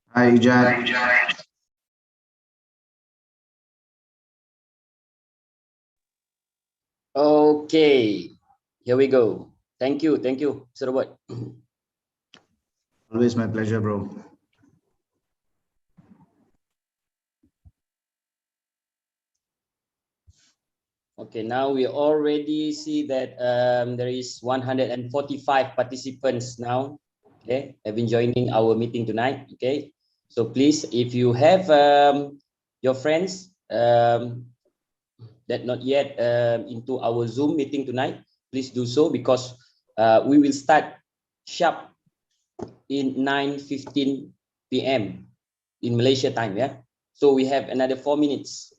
Hi, Ijad. Okay, here we go. Thank you, Mr. Robert. Always my pleasure, bro. Okay, now we already see that there is 145 participants now. Okay, have been joining our meeting tonight. Okay, so please, if you have your friends that not yet into our Zoom meeting tonight, please do so because we will start sharp in 9:15 p.m. in Malaysia time. Yeah, so we have another 4 minutes.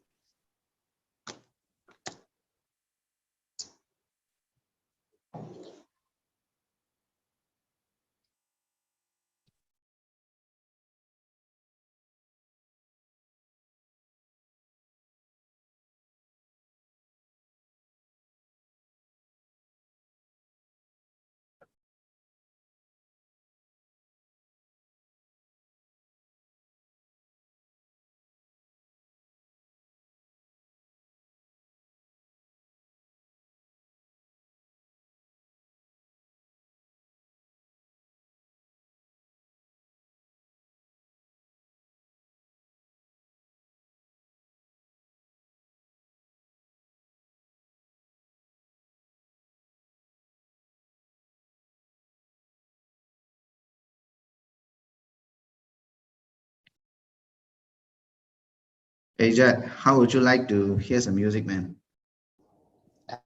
Hey, Ijad, how would you like to hear some music, man?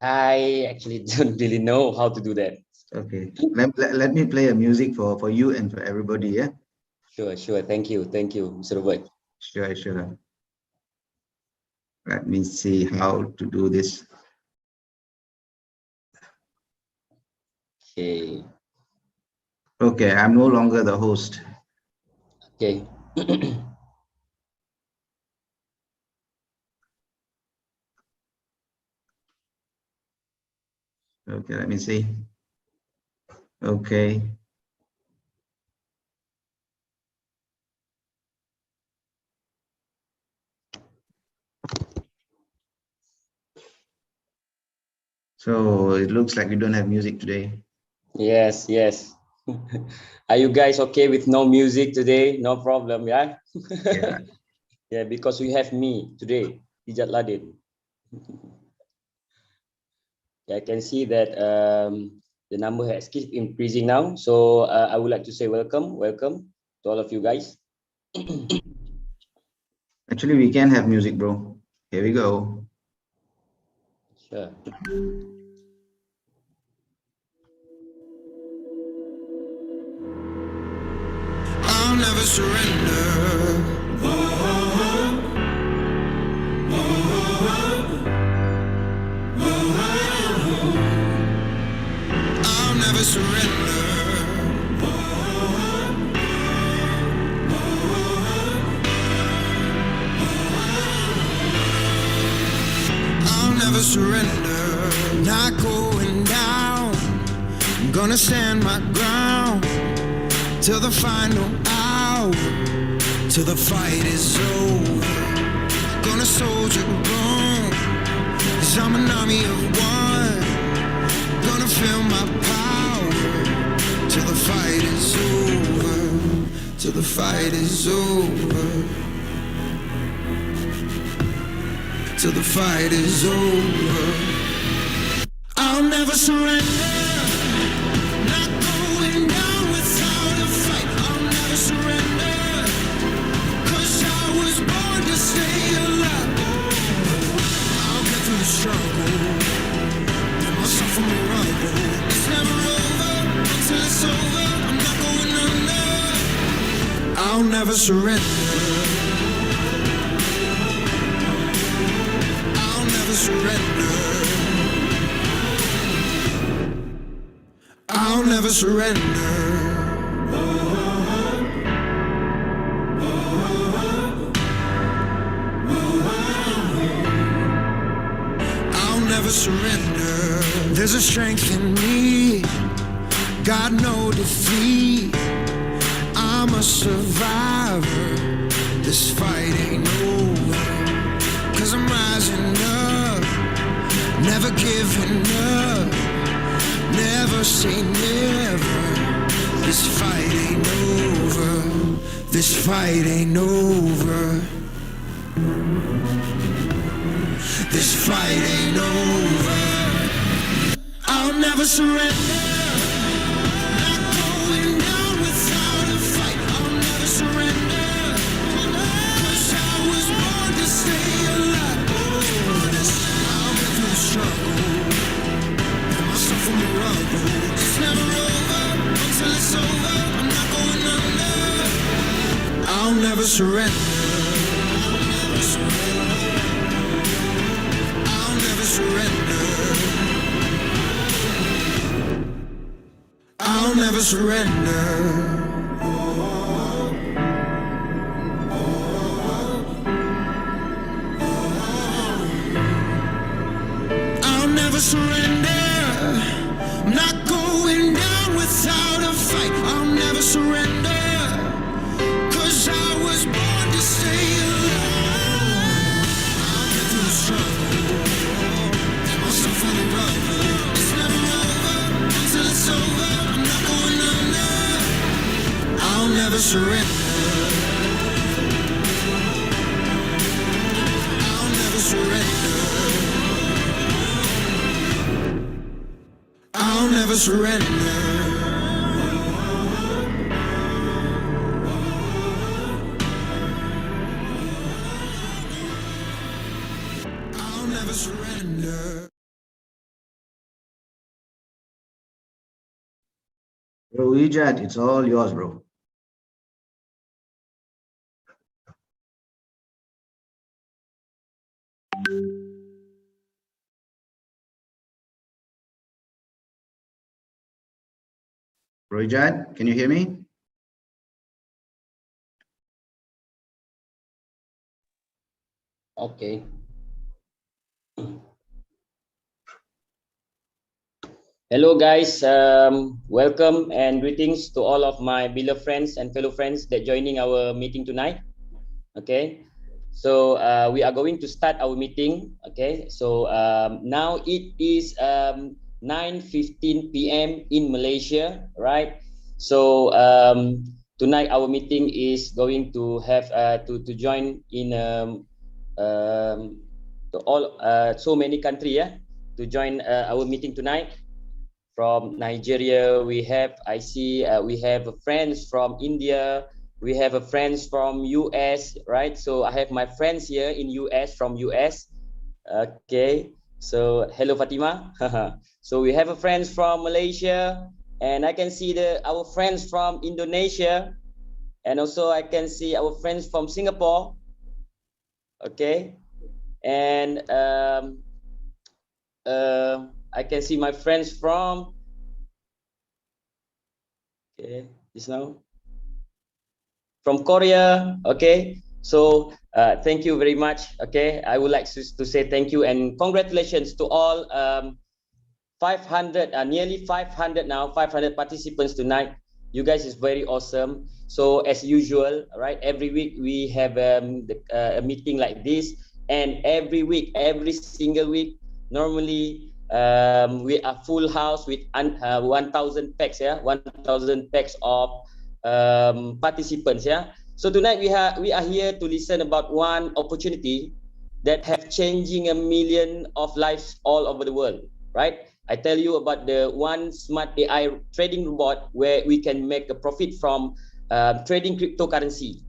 I actually don't really know how to do that. Okay, let me play a music for you and for everybody, yeah? Sure. Thank you, Mr. Robert. Sure. Let me see how to do this. Okay. Okay, I'm no longer the host. Okay. Okay, let me see. Okay. So it looks like we don't have music today. Yes. Are you guys okay with no music today? No problem, yeah? Yeah. Yeah, because we have me today, Ijat Ladin. Yeah, I can see that the number has keep increasing now. So I would like to say welcome to all of you guys. Actually, we can have music, bro. Here we go. Sure. I'll never surrender. I'll never surrender. I'll never surrender. Not going down. I'm gonna stand my ground till the final hour, till the fight is over. Gonna soldier on, 'cause I'm an army of one. Gonna feel my power till the fight is over, till the fight is over, till the fight is over. I'll never surrender. Not going down without a fight. I'll never surrender. 'Cause I was born to stay alive. I'll get through the struggle. Get myself from the rubble. It's never over until it's over. I'm not going under. I'll never surrender. I'll never surrender. I'll never surrender. I'll never surrender. There's a strength in me, got no defeat. I'm I'm a survivor. This fight ain't over. 'Cause I'm rising up, never giving up, never say never. This fight ain't over. This fight ain't over. This fight ain't over. I'll never surrender. Not going down without a fight. I'll never surrender. 'Cause I was born to stay alive. I'll get through the struggle. Pull myself from the rubble. It's never over until it's over. I'm not going under. I'll never surrender. I'll never surrender. I'll never surrender. I'll never surrender. I'm not going down without a fight. I'll never surrender. 'Cause I was born to stay alive. I'll get through the struggle. Get myself on the rubble. It's never over until it's over. I'm not going under. I'll never surrender. I'll never surrender. I'll never surrender. I'll never surrender. Bro, Ijat, it's all yours, bro. Bro, Ijat, can you hear me? Okay. Hello guys, welcome and greetings to all of my beloved friends and fellow friends that joining our meeting tonight. Okay, so we are going to start our meeting. Okay, so now it is 9:15 p.m. in Malaysia, right? So tonight our meeting is going to have to join in to all so many country, yeah, to join our meeting tonight. From Nigeria, we have, I see, we have friends from India, we have friends from US, right? So I have my friends here in US, from US. Okay, so hello Fatima. So we have friends from Malaysia, and I can see our friends from Indonesia, and also I can see our friends from Singapore. Okay, and I can see my friends from, okay, this now, from Korea. Okay, so thank you very much. Okay, I would like to say thank you and congratulations to all 500, nearly 500 now, 500 participants tonight. You guys is very awesome. So as usual, right, every week we have a meeting like this, and every week, every single week, normally we are full house with 1,000 packs, yeah, 1,000 packs of participants, yeah. So tonight we are here to listen about one opportunity that have changing a million of lives all over the world, right? I tell you about the one smart AI trading robot where we can make a profit from trading cryptocurrency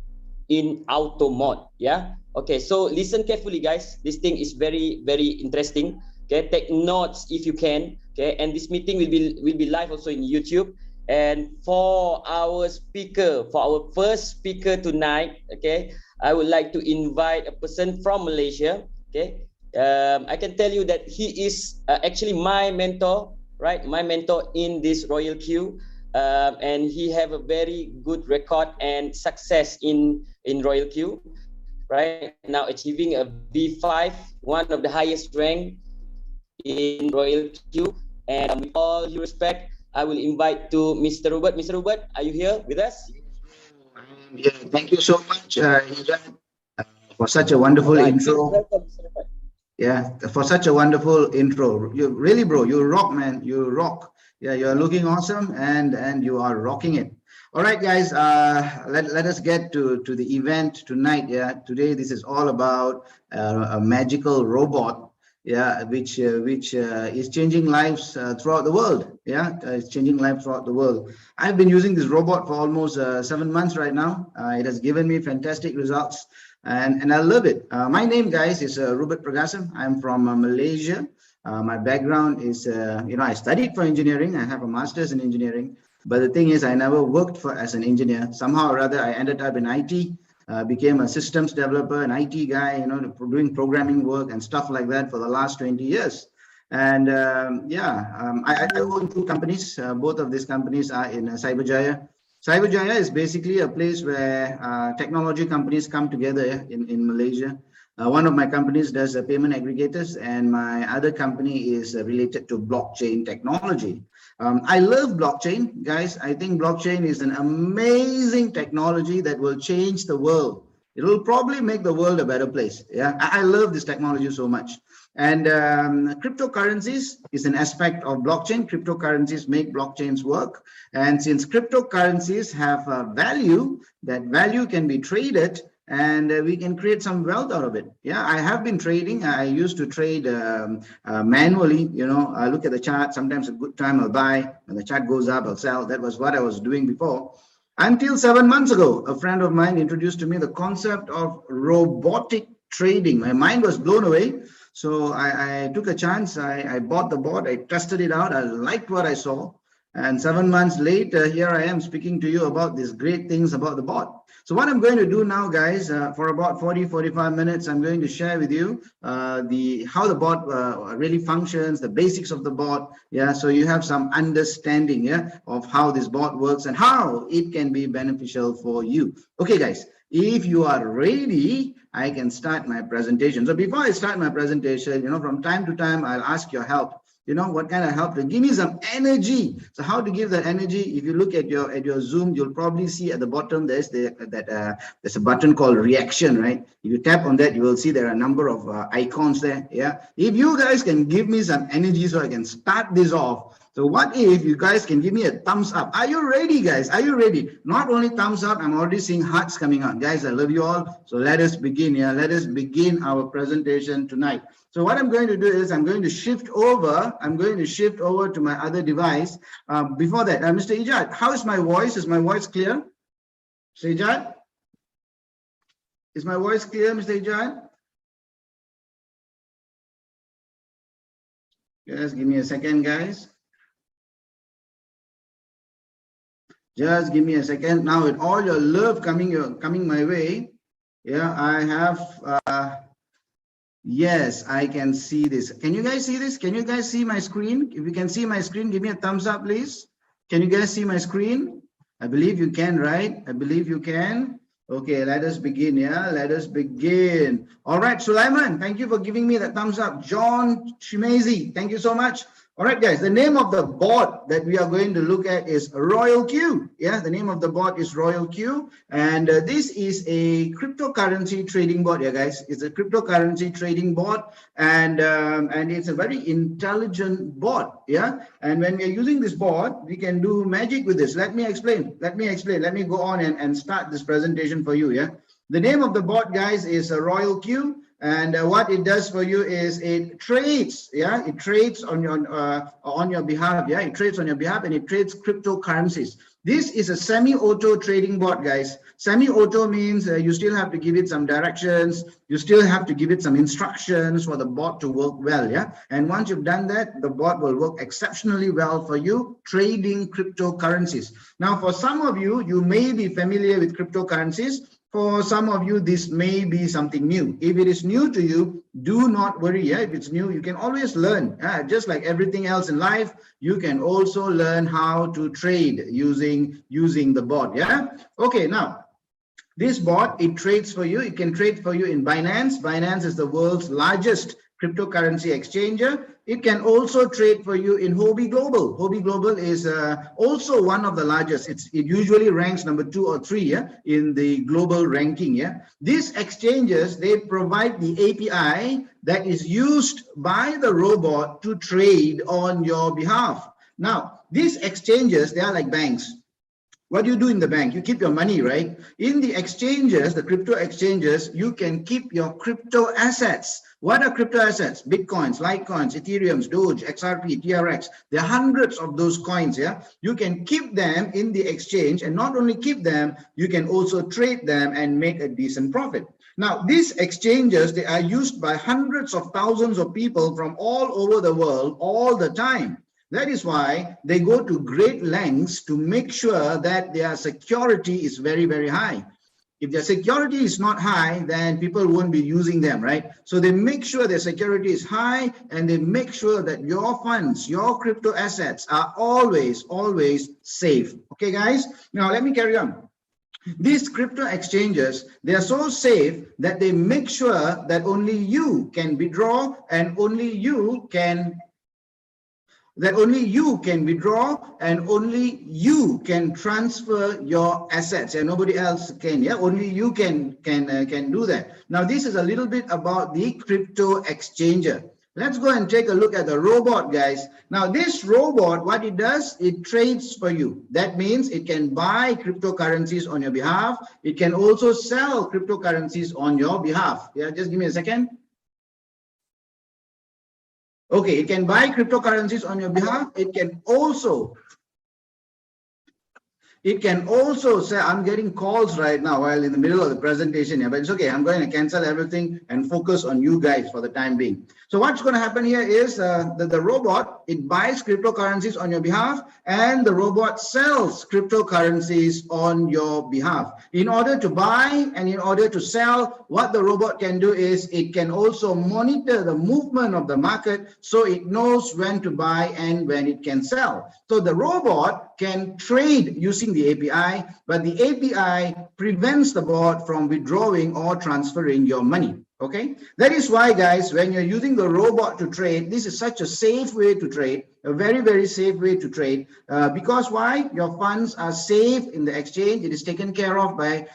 in auto mode, yeah. Okay, so listen carefully, guys. This thing is very, very interesting. Okay, take notes if you can. Okay, and this meeting will be live also in YouTube. And for our speaker, for our first speaker tonight, okay, I would like to invite a person from Malaysia. Okay, I can tell you that he is actually my mentor, right? My mentor in this Royal Q, and he have a very good record and success in Royal Q, right? Now achieving a B5, one of the highest rank in Royal Q. And with all due respect, I will invite to Mr. Robert. Mr. Robert, are you here with us? Yeah, thank you so much, Ijat, for such a wonderful Alright, intro. welcome, Mr. Rahman. Yeah, for such a wonderful intro. You really, bro, you rock, man. You rock. Yeah, you're looking awesome, and you are rocking it. All right, guys. Let us get to the event tonight. Yeah, today this is all about a magical robot. Yeah, which is changing lives throughout the world. Yeah, it's changing lives throughout the world. I've been using this robot for almost 7 months right now. It has given me fantastic results, and I love it. My name, guys, is Rubert Pragasam. I'm from Malaysia. My background is, I studied for engineering. I have a master's in engineering, but the thing is, I never worked for as an engineer. Somehow or other, I ended up in IT. Became a systems developer, an IT guy, doing programming work and stuff like that for the last 20 years. And I own two companies. Both of these companies are in Cyberjaya. Cyberjaya is basically a place where technology companies come together in Malaysia. One of my companies does payment aggregators, and my other company is related to blockchain technology. I love blockchain, guys. I think blockchain is an amazing technology that will change the world. It will probably make the world a better place. Yeah, I love this technology so much. And cryptocurrencies is an aspect of blockchain. Cryptocurrencies make blockchains work. And since cryptocurrencies have a value, that value can be traded, and we can create some wealth out of it. Yeah, I have been trading. I used to trade manually. I look at the chart. Sometimes a good time I'll buy. When the chart goes up, I'll sell. That was what I was doing before. Until 7 months ago, a friend of mine introduced to me the concept of robotic trading. My mind was blown away. So I took a chance. I bought the bot. I tested it out. I liked what I saw. And 7 months later, here I am speaking to you about these great things about the bot. So what I'm going to do now, guys, for about 40-45 minutes, I'm going to share with you how the bot really functions, the basics of the bot. Yeah, so you have some understanding, of how this bot works and how it can be beneficial for you. Okay, guys, if you are ready, I can start my presentation. So before I start my presentation, from time to time, I'll ask your help. What kind of help to give me some energy. So how to give that energy? If you look at your Zoom, you'll probably see at the bottom there's a button called reaction, right? If you tap on that, you will see there are a number of icons there. Yeah, if you guys can give me some energy so I can start this off. So what if you guys can give me a thumbs up? Are you ready, guys? Are you ready? Not only thumbs up, I'm already seeing hearts coming out. Guys, I love you all. So let us begin. Yeah, let us begin our presentation tonight. So what I'm going to do is I'm going to shift over to my other device. Before that, Mr. Ijat, how is my voice? Is my voice clear? Mr. Ijat? Is my voice clear, Mr. Ijat? Just give me a second, guys. Just give me a second. Now, with all your love coming my way, yeah, I have. Yes, I can see this. Can you guys see this? Can you guys see my screen? If you can see my screen, give me a thumbs up, please. Can you guys see my screen? I believe you can, right? I believe you can. Okay, let us begin. Yeah, let us begin. All right, Sulaiman, thank you for giving me the thumbs up. John Shimezi, thank you so much. All right, guys, the name of the bot that we are going to look at is Royal Q. Yeah, the name of the bot is Royal Q. And this is a cryptocurrency trading bot, yeah, guys. It's a cryptocurrency trading bot, and it's a very intelligent bot, yeah. And when we are using this bot, we can do magic with this. Let me explain. Let me go on and start this presentation for you, yeah. The name of the bot, guys, is Royal Q. And what it does for you is it trades, yeah, it trades on your behalf, yeah, it trades on your behalf, and it trades cryptocurrencies. This is a semi-auto trading bot, guys. Semi-auto means you still have to give it some directions, you still have to give it some instructions for the bot to work well, yeah. And once you've done that, the bot will work exceptionally well for you trading cryptocurrencies. Now, for some of you, you may be familiar with cryptocurrencies. For some of you, this may be something new. If it is new to you, do not worry. Yeah? If it's new, you can always learn. Just like everything else in life, you can also learn how to trade using the bot. Yeah. Okay. Now, this bot, it trades for you. It can trade for you in Binance. Binance is the world's largest cryptocurrency exchanger. It can also trade for you in Huobi Global. Huobi Global is also one of the largest. It usually ranks number 2 or 3 in the global ranking. These exchanges, they provide the API that is used by the robot to trade on your behalf. Now, these exchanges, they are like banks. What do you do in the bank? You keep your money, right? In the exchanges, the crypto exchanges, you can keep your crypto assets. What are crypto assets? Bitcoins, Litecoins, Ethereums, Doge, XRP, TRX. There are hundreds of those coins. You can keep them in the exchange, and not only keep them, you can also trade them and make a decent profit. Now, these exchanges, they are used by hundreds of thousands of people from all over the world all the time. That is why they go to great lengths to make sure that their security is very, very high. If their security is not high, then people won't be using them, right? So they make sure their security is high, and they make sure that your funds, your crypto assets are always, always safe. Okay, guys? Now, let me carry on. These crypto exchanges, they are so safe that they make sure that only you can withdraw and only you can withdraw and only you can transfer your assets, and nobody else can. Only you can do that. Now, this is a little bit about the crypto exchanger. Let's go and take a look at the robot, guys. Now, this robot, what it does, it trades for you. That means it can buy cryptocurrencies on your behalf. It can also sell cryptocurrencies on your behalf. Just give me a second. Okay, it can buy cryptocurrencies on your behalf. It can also say, I'm getting calls right now while in the middle of the presentation, but it's okay. I'm going to cancel everything and focus on you guys for the time being. So what's going to happen here is that the robot, it buys cryptocurrencies on your behalf, and the robot sells cryptocurrencies on your behalf. In order to buy and in order to sell, what the robot can do is it can also monitor the movement of the market, so it knows when to buy and when it can sell. So the robot can trade using the API, but the API prevents the bot from withdrawing or transferring your money. Okay, that is why, guys, when you're using the robot to trade, this is such a safe way to trade, a very, very safe way to trade, because why? Your funds are safe in the exchange. It is taken care of by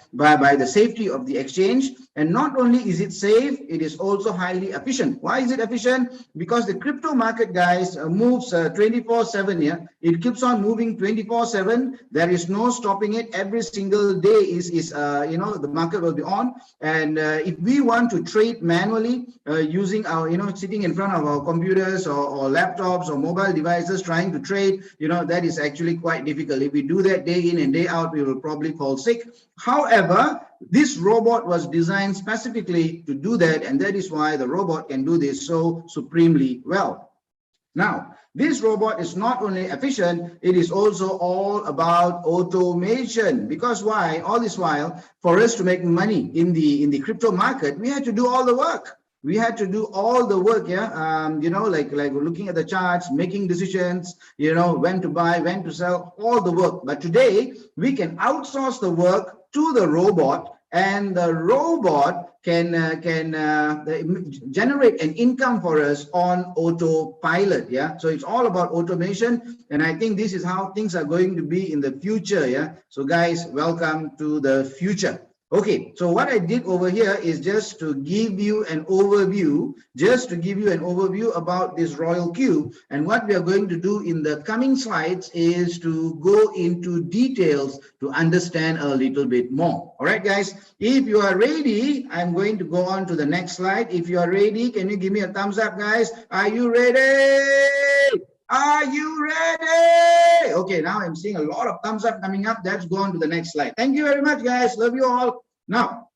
the safety of the exchange. And not only is it safe, it is also highly efficient. Why is it efficient? Because the crypto market, guys, moves 24/7 here. It keeps on moving 24/7. There is no stopping it. Every single day the market will be on. And if we want to trade manually using our, sitting in front of our computers or laptops or mobile devices trying to trade, that is actually quite difficult. If we do that day in and day out, we will probably fall sick. However, this robot was designed specifically to do that, and that is why the robot can do this so supremely well. Now, this robot is not only efficient, it is also all about automation. Because why? All this while, for us to make money in the crypto market, we had to do all the work. We had to do all the work, like looking at the charts, making decisions, when to buy, when to sell, all the work. But today, we can outsource the work to the robot, and the robot can generate an income for us on autopilot. So it's all about automation, and I think this is how things are going to be in the future. So guys, welcome to the future. Okay, so what I did over here is just to give you an overview, about this Royal Q. And what we are going to do in the coming slides is to go into details to understand a little bit more. All right, guys, if you are ready, I'm going to go on to the next slide. If you are ready, can you give me a thumbs up, guys? Are you ready? Are you ready? Okay, now I'm seeing a lot of thumbs up coming up. Let's go on to the next slide. Thank you very much, guys. Love you all. Now,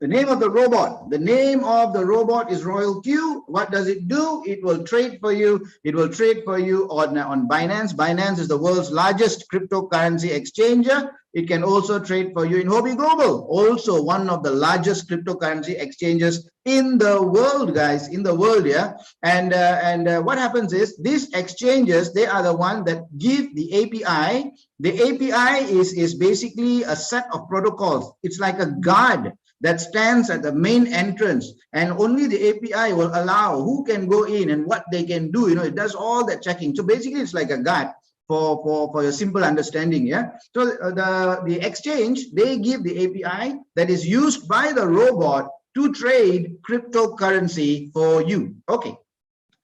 the name of the robot. The name of the robot is Royal Q. What does it do? It will trade for you. It will trade for you on Binance. Binance is the world's largest cryptocurrency exchanger. It can also trade for you in Huobi Global, also one of the largest cryptocurrency exchanges in the world, guys, in the world. Yeah. And what happens is these exchanges, they are the one that give the API. The API is basically a set of protocols. It's like a guard that stands at the main entrance, and only the API will allow who can go in and what they can do. You know, it does all that checking. So basically it's like a guard for your simple understanding. Yeah. So the exchange, they give the API that is used by the robot to trade cryptocurrency for you. Okay.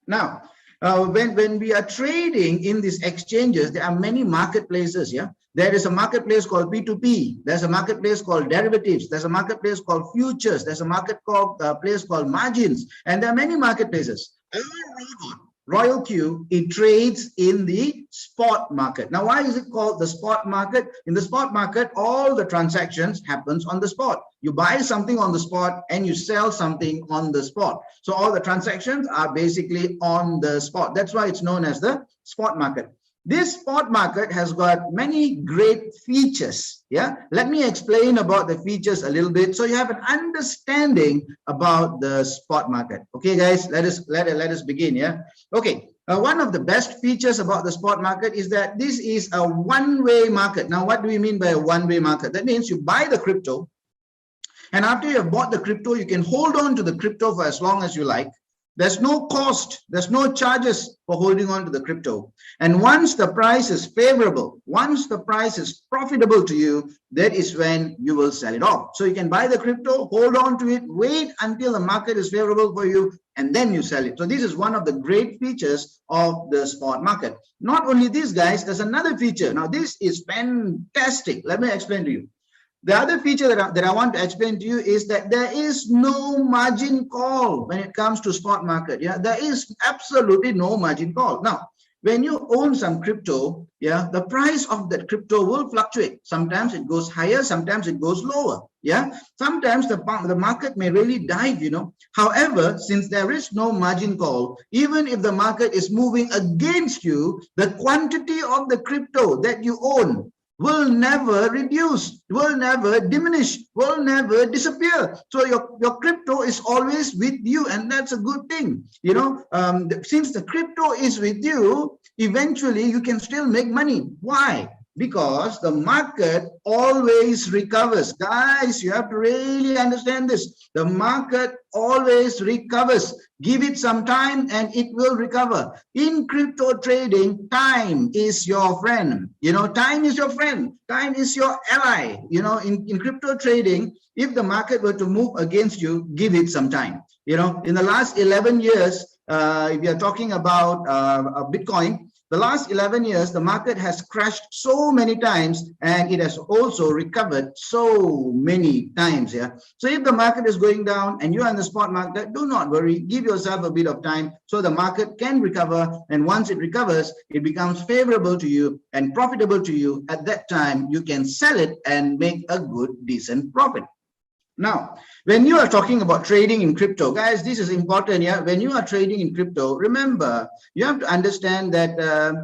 Now, when we are trading in these exchanges, there are many marketplaces. Yeah. There is a marketplace called P2P. There's a marketplace called derivatives. There's a marketplace called futures. There's a marketplace called margins. And there are many marketplaces. Royal Q, it trades in the spot market. Now, why is it called the spot market? In the spot market, all the transactions happens on the spot. You buy something on the spot and you sell something on the spot. So all the transactions are basically on the spot. That's why it's known as the spot market. This spot market has got many great features. Yeah, let me explain about the features a little bit so you have an understanding about the spot market. Okay, guys, let us begin. Yeah. Okay. One of the best features about the spot market is that this is a one-way market. Now, what do we mean by a one-way market? That means you buy the crypto, and after you have bought the crypto, you can hold on to the crypto for as long as you like. There's no cost, there's no charges for holding on to the crypto. And once the price is favorable, once the price is profitable to you, that is when you will sell it off. So you can buy the crypto, hold on to it, wait until the market is favorable for you, and then you sell it. So this is one of the great features of the spot market. Not only this, guys, there's another feature. Now, this is fantastic. Let me explain to you. The other feature that I want to explain to you is that there is no margin call when it comes to spot market. Yeah, there is absolutely no margin call. Now, when you own some crypto, yeah, the price of that crypto will fluctuate. Sometimes it goes higher, sometimes it goes lower. Yeah, sometimes the market may really dive, you know. However, since there is no margin call, even if the market is moving against you, the quantity of the crypto that you own will never reduce, will never diminish, will never disappear. So your crypto is always with you, and that's a good thing. You know, since the crypto is with you, eventually you can still make money. Why? Because the market always recovers. Guys, you have to really understand this. The market always recovers. Give it some time and it will recover. In crypto trading, time is your friend. You know, time is your friend. Time is your ally. You know, in crypto trading, if the market were to move against you, give it some time. You know, in the last 11 years, if you're talking about Bitcoin, the last 11 years, the market has crashed so many times and it has also recovered so many times. Yeah. So if the market is going down and you are in the spot market, do not worry. Give yourself a bit of time so the market can recover. And once it recovers, it becomes favorable to you and profitable to you. At that time, you can sell it and make a good, decent profit. Now, when you are talking about trading in crypto, guys, this is important. Yeah, when you are trading in crypto, remember, you have to understand that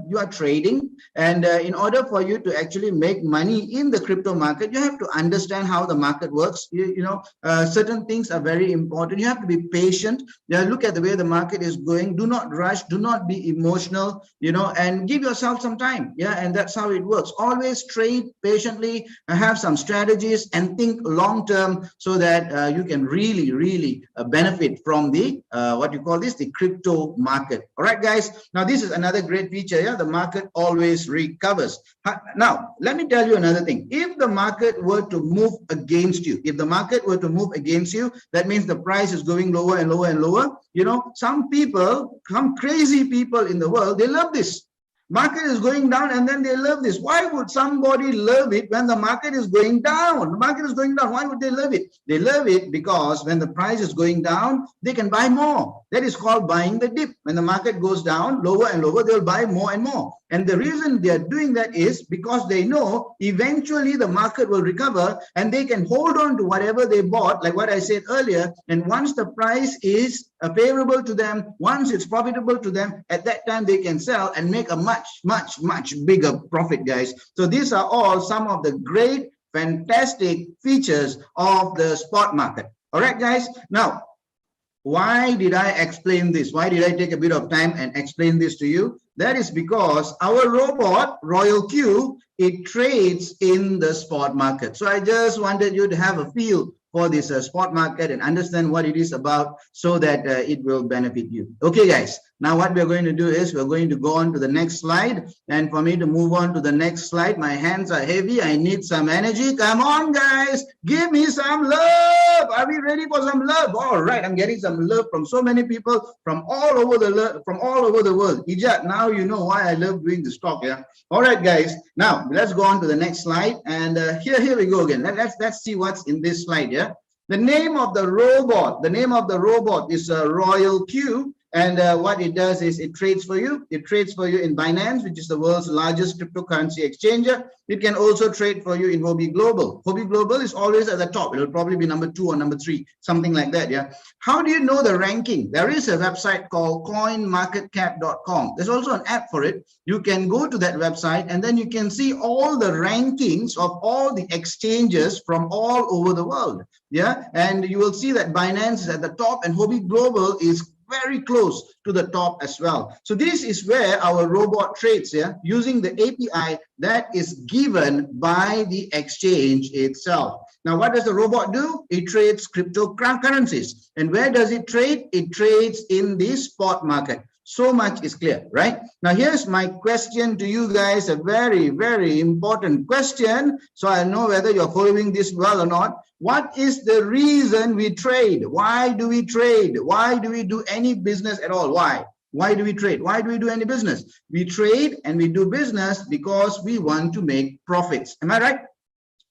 you are trading, and in order for you to actually make money in the crypto market, you have to understand how the market works. You know, certain things are very important. You have to be patient. Yeah, look at the way the market is going. Do not rush. Do not be emotional. You know, and give yourself some time. Yeah, and that's how it works. Always trade patiently, have some strategies, and think long term, so that you can really benefit from the what you call this, the crypto market. All right, guys. Now this is another great feature. Yeah, the market always recovers. Now let me tell you another thing. If the market were to move against you, that means the price is going lower and lower and lower. You know, some people, some crazy people in the world, they love this. Market is going down and then they love this. Why would somebody love it when the market is going down? The market is going down. Why would they love it? They love it because when the price is going down, they can buy more. That is called buying the dip. When the market goes down lower and lower, they'll buy more and more. And the reason they are doing that is because they know eventually the market will recover and they can hold on to whatever they bought, like what I said earlier. And once the price is favorable to them, once it's profitable to them, at that time they can sell and make a much much bigger profit, guys. So these are all some of the great, fantastic features of the spot market. All right, guys. Now, why did I explain this? Why did I take a bit of time and explain this to you? That is because our robot, Royal Q, it trades in the spot market. So I just wanted you to have a feel for this spot market and understand what it is about, so that it will benefit you. Okay, guys. Now what we're going to do is we're going to go on to the next slide. And for me to move on to the next slide, my hands are heavy. I need some energy. Come on, guys. Give me some love. Are we ready for some love? All right. I'm getting some love from so many people from all over the world. Ijat, now you know why I love doing this talk. Yeah. All right, guys. Now let's go on to the next slide. And here we go again. Let's see what's in this slide. Yeah. The name of the robot is Royal Q. And what it does is it trades for you. It trades for you in Binance, which is the world's largest cryptocurrency exchanger. It can also trade for you in Huobi Global. Huobi Global is always at the top. It'll probably be number 2 or number 3, something like that. Yeah. How do you know the ranking? There is a website called coinmarketcap.com. There's also an app for it. You can go to that website and then you can see all the rankings of all the exchanges from all over the world. Yeah. And you will see that Binance is at the top and Huobi Global is very close to the top as well. So this is where our robot trades, yeah, using the API that is given by the exchange itself. Now, what does the robot do? It trades cryptocurrencies. And where does it trade? It trades in the spot market. So much is clear, right? Now, here's my question to you guys, a very, very important question. So I know whether you're following this well or not. What is the reason we trade? Why do we trade? Why do we do any business at all? Why? Why do we trade? Why do we do any business? We trade and we do business because we want to make profits. Am I right?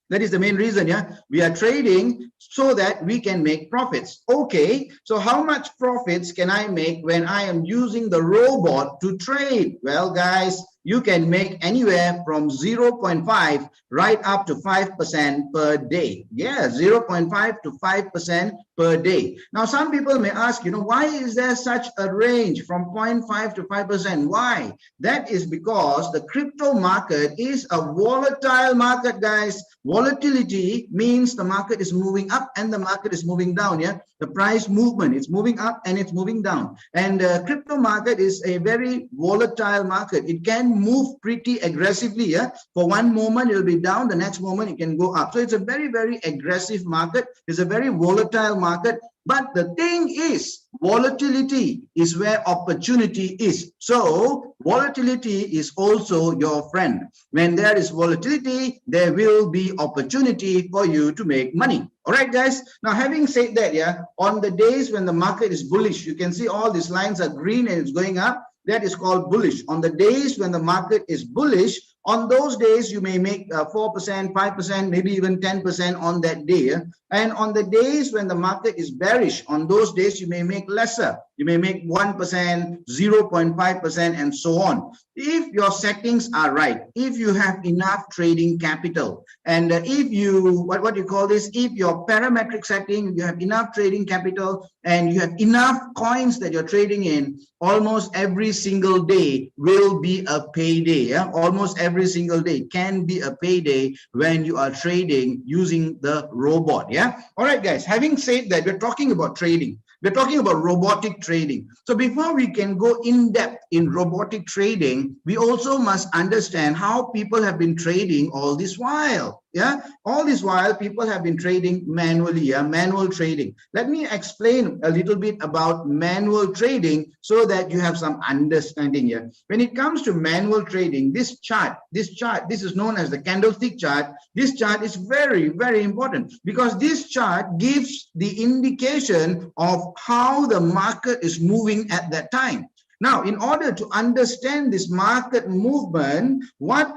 That is the main reason, yeah? We are trading so that we can make profits. Okay, so how much profits can I make when I am using the robot to trade? Well, guys, you can make anywhere from 0.5 right up to 5% per day. Yeah, 0.5 to 5% per day. Now, some people may ask, why is there such a range from 0.5 to 5%? Why? That is because the crypto market is a volatile market, guys. Volatility means the market is moving up and the market is moving down. Yeah, the price movement, it's moving up and it's moving down. And crypto market is a very volatile market. It can move pretty aggressively. Yeah, for one moment it'll be down, the next moment it can go up. So it's a very, very aggressive market. It's a very volatile market. But the thing is, volatility is where opportunity is. So volatility is also your friend. When there is volatility, there will be opportunity for you to make money. All right, guys. Now, having said that, yeah, on the days when the market is bullish, you can see all these lines are green and it's going up. That is called bullish. On the days when the market is bullish, on those days, you may make 4%, 5%, maybe even 10% on that day. And on the days when the market is bearish, on those days, you may make lesser. You may make 1%, 0.5%, and so on. If your settings are right, if you have enough trading capital, and if you, what you call this, if your parametric setting, you have enough trading capital, and you have enough coins that you're trading in, almost every single day will be a payday. Yeah? Almost every single day can be a payday when you are trading using the robot. Yeah. All right, guys. Having said that, we're talking about trading. We're talking about robotic trading. So before we can go in depth in robotic trading, we also must understand how people have been trading all this while. Yeah, all this while people have been trading manually, yeah, manual trading. Let me explain a little bit about manual trading so that you have some understanding here. When it comes to manual trading, this chart, this is known as the candlestick chart. This chart is very, very important because this chart gives the indication of how the market is moving at that time. Now, in order to understand this market movement, what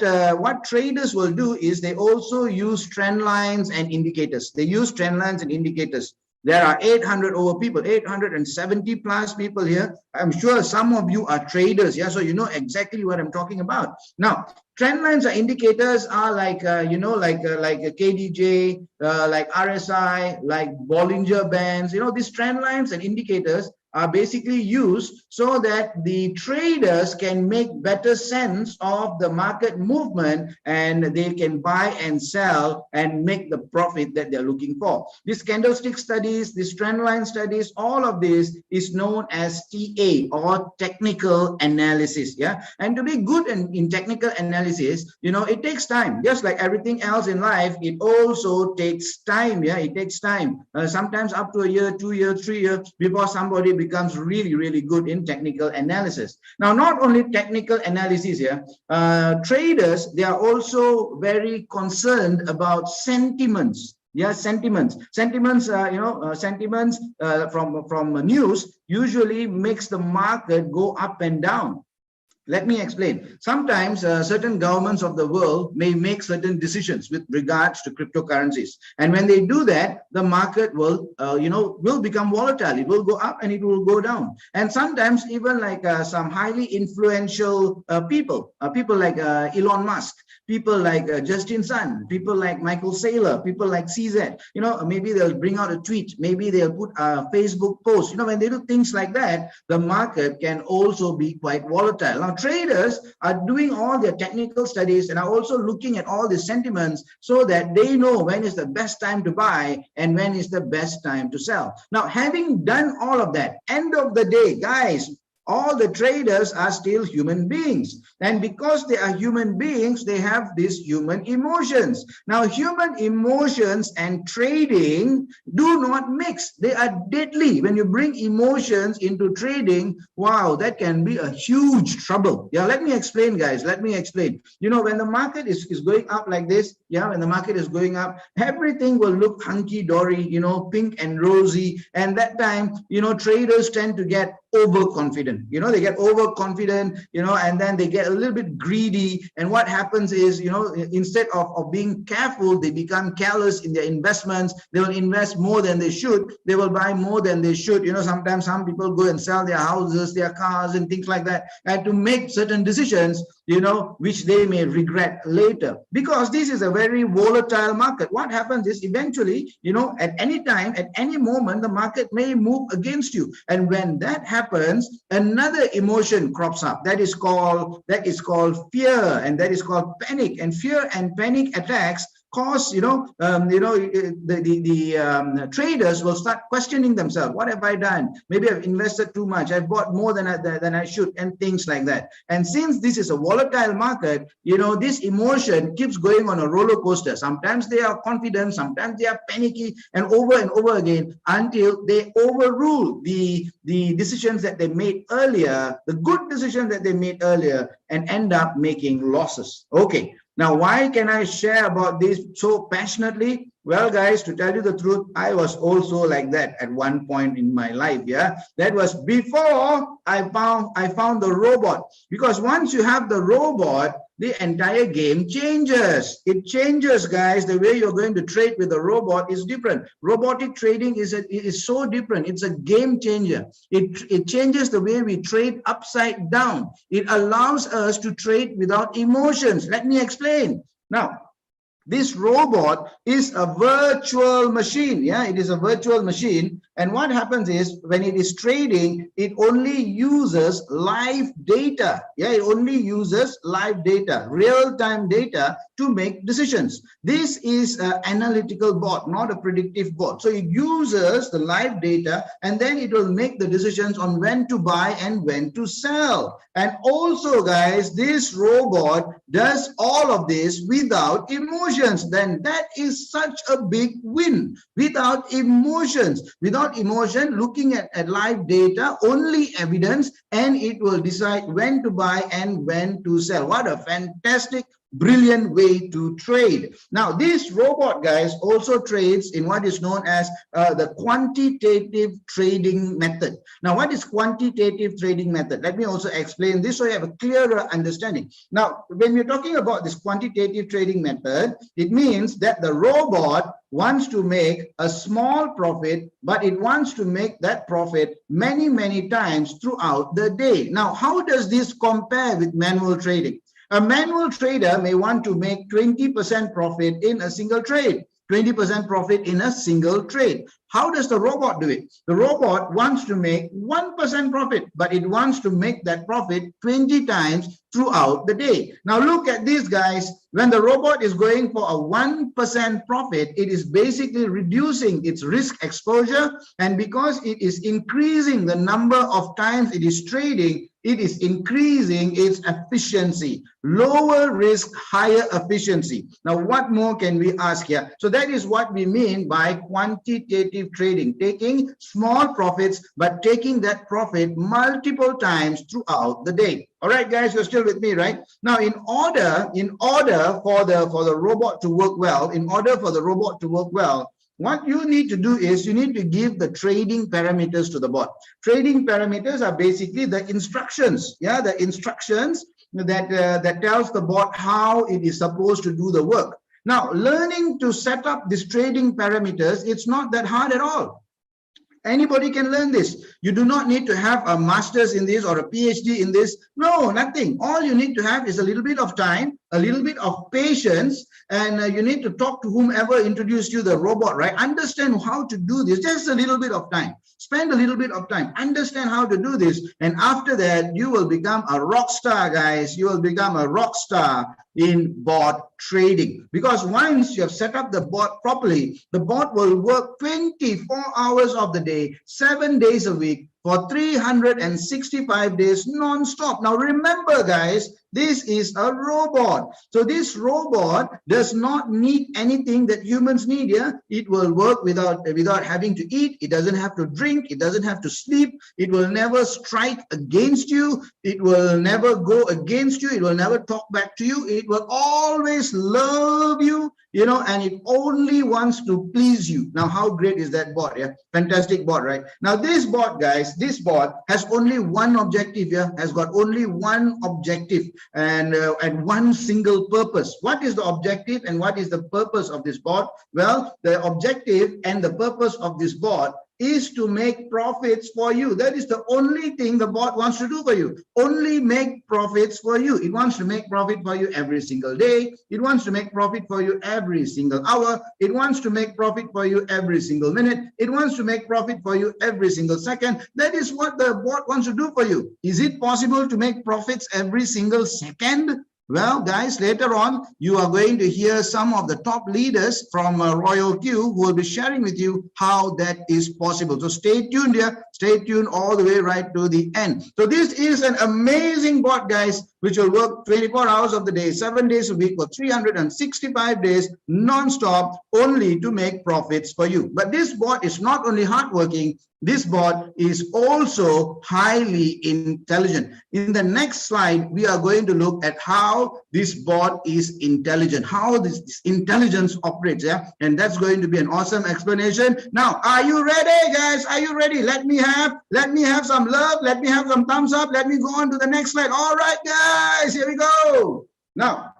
traders will do is they also use trend lines and indicators. They use trend lines and indicators. There are 800 over people, 870 plus people here. I'm sure some of you are traders, yeah, so you know exactly what I'm talking about. Now, trend lines or indicators are like, like a KDJ, like RSI, like Bollinger Bands. These trend lines and indicators, are basically used so that the traders can make better sense of the market movement, and they can buy and sell and make the profit that they're looking for. These candlestick studies, these trend line studies, all of this is known as TA, or technical analysis. Yeah, and to be good in technical analysis, you know, it takes time. Just like everything else in life, it also takes time. Yeah, it takes time. Sometimes up to a year, 2 years, 3 years before somebody becomes really, really good in technical analysis. Now, not only technical analysis here, traders, they are also very concerned about sentiments. Yeah, sentiments. Sentiments, sentiments from news usually makes the market go up and down. Let me explain. Sometimes certain governments of the world may make certain decisions with regards to cryptocurrencies, and when they do that, the market will, will become volatile. It will go up and it will go down. And sometimes even like some highly influential people like Elon Musk, people like Justin Sun, people like Michael Saylor, people like CZ. You know, maybe they'll bring out a tweet, maybe they'll put a Facebook post. You know, when they do things like that, the market can also be quite volatile. Now, traders are doing all their technical studies and are also looking at all the sentiments so that they know when is the best time to buy and when is the best time to sell. Now, having done all of that, end of the day, guys, all the traders are still human beings. And because they are human beings, they have these human emotions. Now, human emotions and trading do not mix. They are deadly. When you bring emotions into trading, wow, that can be a huge trouble. Yeah, let me explain, guys. Let me explain. You know, when the market is going up like this, yeah, when the market is going up, everything will look hunky-dory, you know, pink and rosy. And that time, you know, traders tend to get overconfident. You know, they get overconfident, you know, and then they get a little bit greedy. And what happens is, you know, instead of being careful, they become careless in their investments. They will invest more than they should. They will buy more than they should. You know, sometimes some people go and sell their houses, their cars and things like that, and to make certain decisions, you know, which they may regret later, because this is a very volatile market. What happens is eventually, you know, at any time, at any moment, the market may move against you. And when that happens, another emotion crops up that is called fear, and that is called panic. And fear and panic attacks cause, the traders will start questioning themselves. What have I done? Maybe I've invested too much. I've bought more than I should, and things like that. And since this is a volatile market, you know, this emotion keeps going on a roller coaster. Sometimes they are confident, sometimes they are panicky, and over again until they overrule the decisions that they made earlier, the good decisions that they made earlier, and end up making losses. Okay. Now, why can I share about this so passionately? Well, guys, to tell you the truth, I was also like that at one point in my life. Yeah, that was before I found the robot. Because once you have the robot, the entire game changes. It changes, guys. The way you're going to trade with the robot is different. Robotic trading is so different. It's a game changer. It changes the way we trade upside down. It allows us to trade without emotions. Let me explain. Now, this robot is a virtual machine. Yeah, it is a virtual machine. And what happens is when it is trading, it only uses live data. Yeah, it only uses live data, real-time data to make decisions. This is an analytical bot, not a predictive bot. So it uses the live data, and then it will make the decisions on when to buy and when to sell. And also, guys, this robot does all of this without emotions. Then that is such a big win. Without emotions, looking at live data, only evidence, and it will decide when to buy and when to sell. What a fantastic, brilliant way to trade. Now, this robot, guys, also trades in what is known as the quantitative trading method. Now, what is quantitative trading method? Let me also explain this so you have a clearer understanding. Now, when we're talking about this quantitative trading method, it means that the robot wants to make a small profit, but it wants to make that profit many, many times throughout the day. Now, how does this compare with manual trading? A manual trader may want to make 20% profit in a single trade. 20% profit in a single trade. How does the robot do it? The robot wants to make 1% profit, but it wants to make that profit 20 times throughout the day. Now look at these guys. When the robot is going for a 1% profit, it is basically reducing its risk exposure, and because it is increasing the number of times it is trading, it is increasing its efficiency. Lower risk, higher efficiency. Now what more can we ask here? So that is what we mean by quantitative trading, taking small profits but taking that profit multiple times throughout the day. All right, guys, you're still with me, right? Now, in order for the robot to work well, what you need to do is you need to give the trading parameters to the bot. Trading parameters are basically the instructions, yeah, the instructions that tells the bot how it is supposed to do the work. Now, learning to set up these trading parameters, it's not that hard at all. Anybody can learn this. You do not need to have a master's in this or a PhD in this. No, nothing. All you need to have is a little bit of time, a little bit of patience, and you need to talk to whomever introduced you the robot, right? Understand how to do this. Just a little bit of time. Spend a little bit of time. Understand how to do this. And after that, you will become a rock star, guys. You will become a rock star in bot trading. Because once you have set up the bot properly, the bot will work 24 hours of the day, 7 days a week, for 365 days non-stop. Now remember, guys, this is a robot. So this robot does not need anything that humans need. Yeah, it will work without having to eat. It doesn't have to drink. It doesn't have to sleep. It will never strike against you. It will never go against you. It will never talk back to you. It will always love you, you know, and it only wants to please you. Now, how great is that bot? Yeah, fantastic bot, right? Now, this bot, guys, this bot has only one objective. Yeah, has got only one objective and one single purpose. What is the objective and what is the purpose of this bot? Well, the objective and the purpose of this bot is to make profits for you. That is the only thing the bot wants to do for you. Only make profits for you. It wants to make profit for you every single day. It wants to make profit for you every single hour. It wants to make profit for you every single minute. It wants to make profit for you every single second. That is what the bot wants to do for you. Is it possible to make profits every single second? Well, guys, later on, you are going to hear some of the top leaders from Royal Q who will be sharing with you how that is possible. So stay tuned here. Stay tuned all the way right to the end. So this is an amazing bot, guys, which will work 24 hours of the day, 7 days a week for 365 days non-stop, only to make profits for you. But this bot is not only hardworking, this bot is also highly intelligent. In the next slide, we are going to look at how this bot is intelligent, how this intelligence operates, yeah? And that's going to be an awesome explanation. Now, are you ready, guys? Are you ready? Let me have some love. Let me have some thumbs up. Let me go on to the next slide. All right, guys, here we go. Now,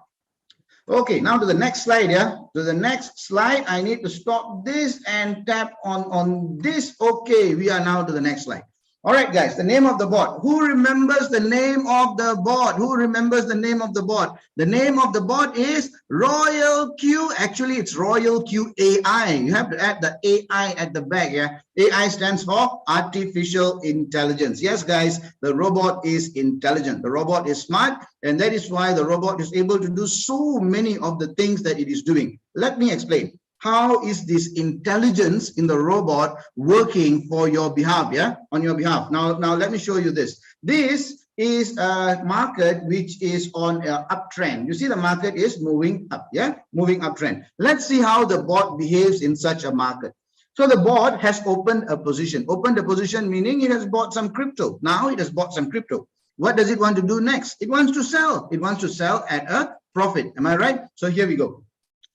okay, now to the next slide, yeah? To the next slide, I need to stop this and tap on this. Okay, we are now to the next slide. All right, guys, the name of the bot. Who remembers the name of the bot? Who remembers the name of the bot? The name of the bot is Royal Q. Actually, it's Royal Q AI. You have to add the AI at the back, yeah? AI stands for artificial intelligence. Yes, guys, the robot is intelligent. The robot is smart, and that is why the robot is able to do so many of the things that it is doing. Let me explain. How is this intelligence in the robot working for your behalf, yeah? On your behalf. Now let me show you this. This is a market which is on an uptrend. You see the market is moving up, yeah? Moving uptrend. Let's see how the bot behaves in such a market. So the bot has opened a position. Opened a position meaning it has bought some crypto. Now it has bought some crypto. What does it want to do next? It wants to sell. It wants to sell at a profit. Am I right? So here we go.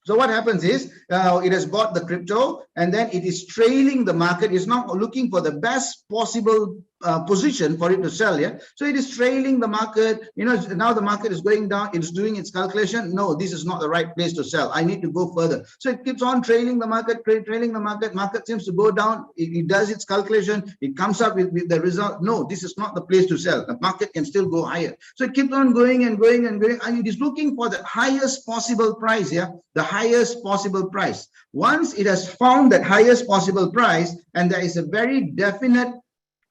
So what happens is it has bought the crypto and then it is trailing the market. It's not looking for the best possible position for it to sell. Yeah, so it is trailing the market. You know, now the market is going down, it's doing its calculation. No, this is not the right place to sell. I need to go further. So it keeps on trailing the market, trailing the market. Market seems to go down. It does its calculation. It comes up with the result. No, this is not the place to sell. The market can still go higher. So it keeps on going and going and going, and it is looking for the highest possible price. Yeah, the highest possible price. Once it has found that highest possible price, and there is a very definite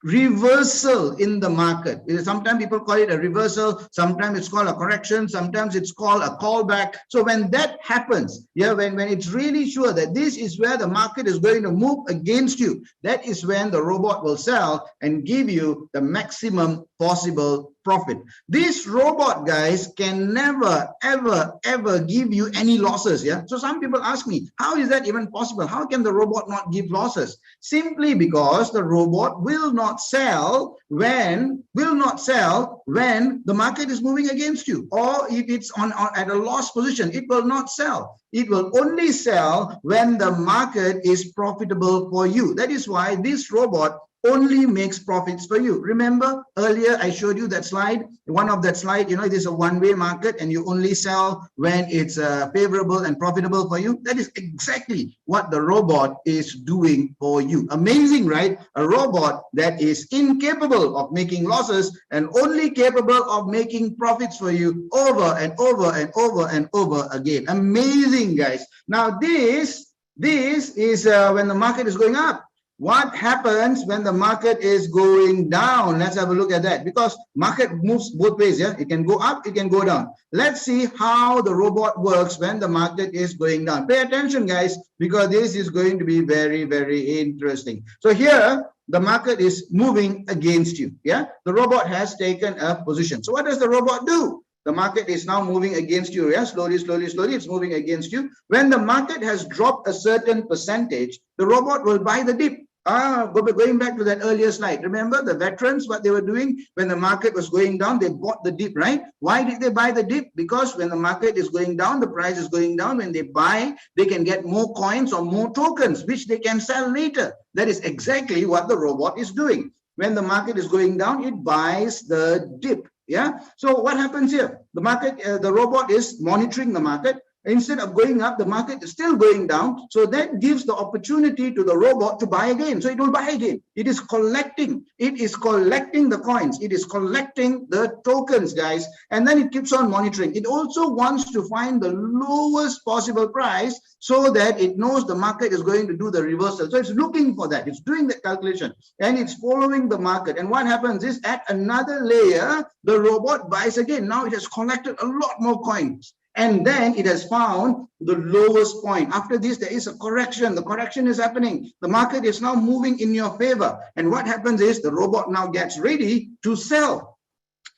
reversal in the market. Sometimes people call it a reversal, sometimes it's called a correction, sometimes it's called a callback. So when that happens, yeah, when it's really sure that this is where the market is going to move against you, that is when the robot will sell and give you the maximum possible profit. This robot, guys, can never, ever give you any losses. Yeah. So some people ask me, how is that even possible? How can the robot not give losses? Simply because the robot will not sell when the market is moving against you, or if it's at a loss position, it will not sell. It will only sell when the market is profitable for you. That is why this robot only makes profits for you. Remember earlier I showed you that slide, one of that slide, you know, it is a one-way market and you only sell when it's favorable and profitable for you. That is exactly what the robot is doing for you. Amazing, right? A robot that is incapable of making losses and only capable of making profits for you over and over and over and over again. Amazing, guys. Now this is when the market is going up. What happens when the market is going down? Let's have a look at that, because market moves both ways. Yeah, it can go up, it can go down. Let's see how the robot works when the market is going down. Pay attention, guys, because this is going to be very, very interesting. So here the market is moving against you. Yeah, the robot has taken a position. So what does the robot do? The market is now moving against you. Yeah, slowly, it's moving against you. When the market has dropped a certain percentage, the robot will buy the dip. Going back to that earlier slide, remember the veterans, what they were doing when the market was going down, they bought the dip, right? Why did they buy the dip? Because when the market is going down, the price is going down. When they buy, they can get more coins or more tokens, which they can sell later. That is exactly what the robot is doing. When the market is going down, it buys the dip. Yeah. So what happens here? The market, the robot is monitoring the market. Instead of going up, the market is still going down. So that gives the opportunity to the robot to buy again. So it will buy again. It is collecting. It is collecting the coins. It is collecting the tokens, guys. And then it keeps on monitoring. It also wants to find the lowest possible price so that it knows the market is going to do the reversal. So it's looking for that. It's doing the calculation and it's following the market. And what happens is at another layer, the robot buys again. Now it has collected a lot more coins. And then it has found the lowest point. After this, there is a correction. The correction is happening. The market is now moving in your favor. And what happens is the robot now gets ready to sell.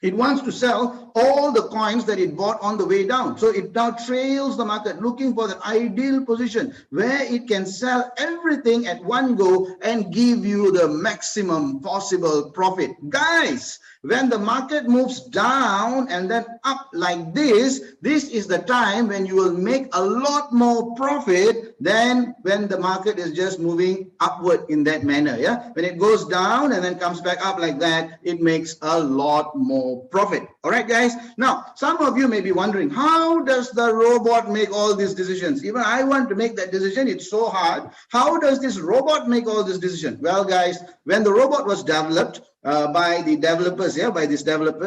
It wants to sell all the coins that it bought on the way down. So it now trails the market, looking for the ideal position where it can sell everything at one go and give you the maximum possible profit. Guys, when the market moves down and then up like this is the time when you will make a lot more profit than when the market is just moving upward in that manner. Yeah, when it goes down and then comes back up like that, it makes a lot more profit. All right, guys. Now, some of you may be wondering, how does the robot make all these decisions? Even I want to make that decision. It's so hard. How does this robot make all this decision? Well, guys, when the robot was developed by the developers,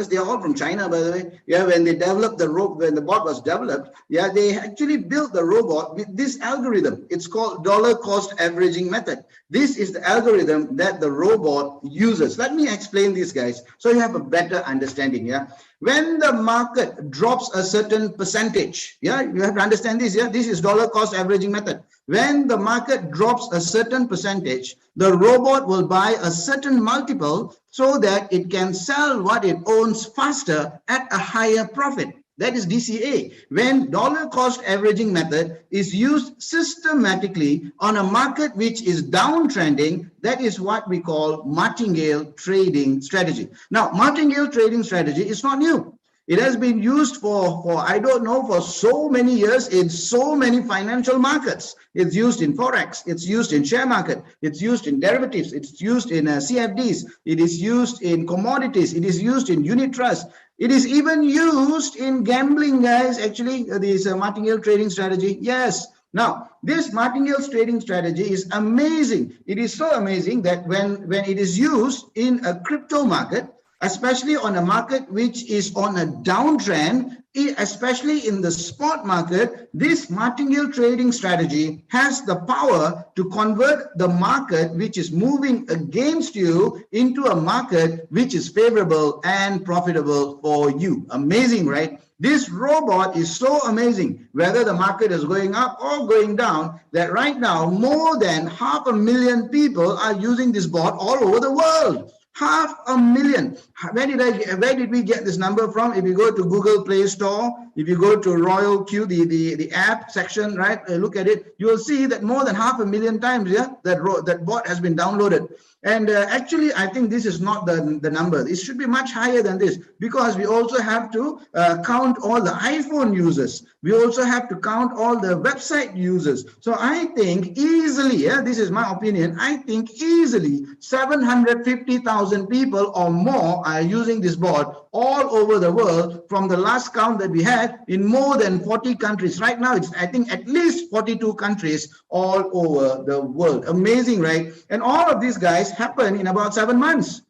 they are all from China, by the way. Yeah, when they developed when the bot was developed, yeah, they actually built the robot with this algorithm. It's called dollar cost averaging method. This is the algorithm that the robot uses. Let me explain this, guys, so you have a better understanding. Yeah, when the market drops a certain percentage, yeah, you have to understand this. Yeah, this is dollar cost averaging method. When the market drops a certain percentage, the robot will buy a certain multiple so that it can sell what it owns faster at a higher profit. That is DCA. When dollar cost averaging method is used systematically on a market which is downtrending, that is what we call martingale trading strategy. Now, martingale trading strategy is not new. It has been used for I don't know, for so many years in so many financial markets. It's used in Forex, it's used in share market, it's used in derivatives, it's used in CFDs, it is used in commodities, it is used in unit trust. It is even used in gambling, guys. Actually, this martingale trading strategy. Yes. Now, this martingale trading strategy is amazing. It is so amazing that when it is used in a crypto market, especially on a market which is on a downtrend, especially in the spot market, this martingale trading strategy has the power to convert the market which is moving against you into a market which is favorable and profitable for you. Amazing, right? This robot is so amazing, whether the market is going up or going down, that right now more than 500,000 people are using this bot all over the world. 500,000. Where did we get this number from? If you go to Google Play Store, if you go to Royal Q, the app section, right, look at it, you will see that more than 500,000 times, yeah, that bot has been downloaded. And actually, I think this is not the number. It should be much higher than this, because we also have to count all the iPhone users. We also have to count all the website users. So I think easily, yeah, this is my opinion, I think easily 750,000 people or more are using this bot all over the world from the last count that we had in more than 40 countries. Right now, it's, I think, at least 42 countries all over the world. Amazing, right? And all of these guys happen in about 7 months.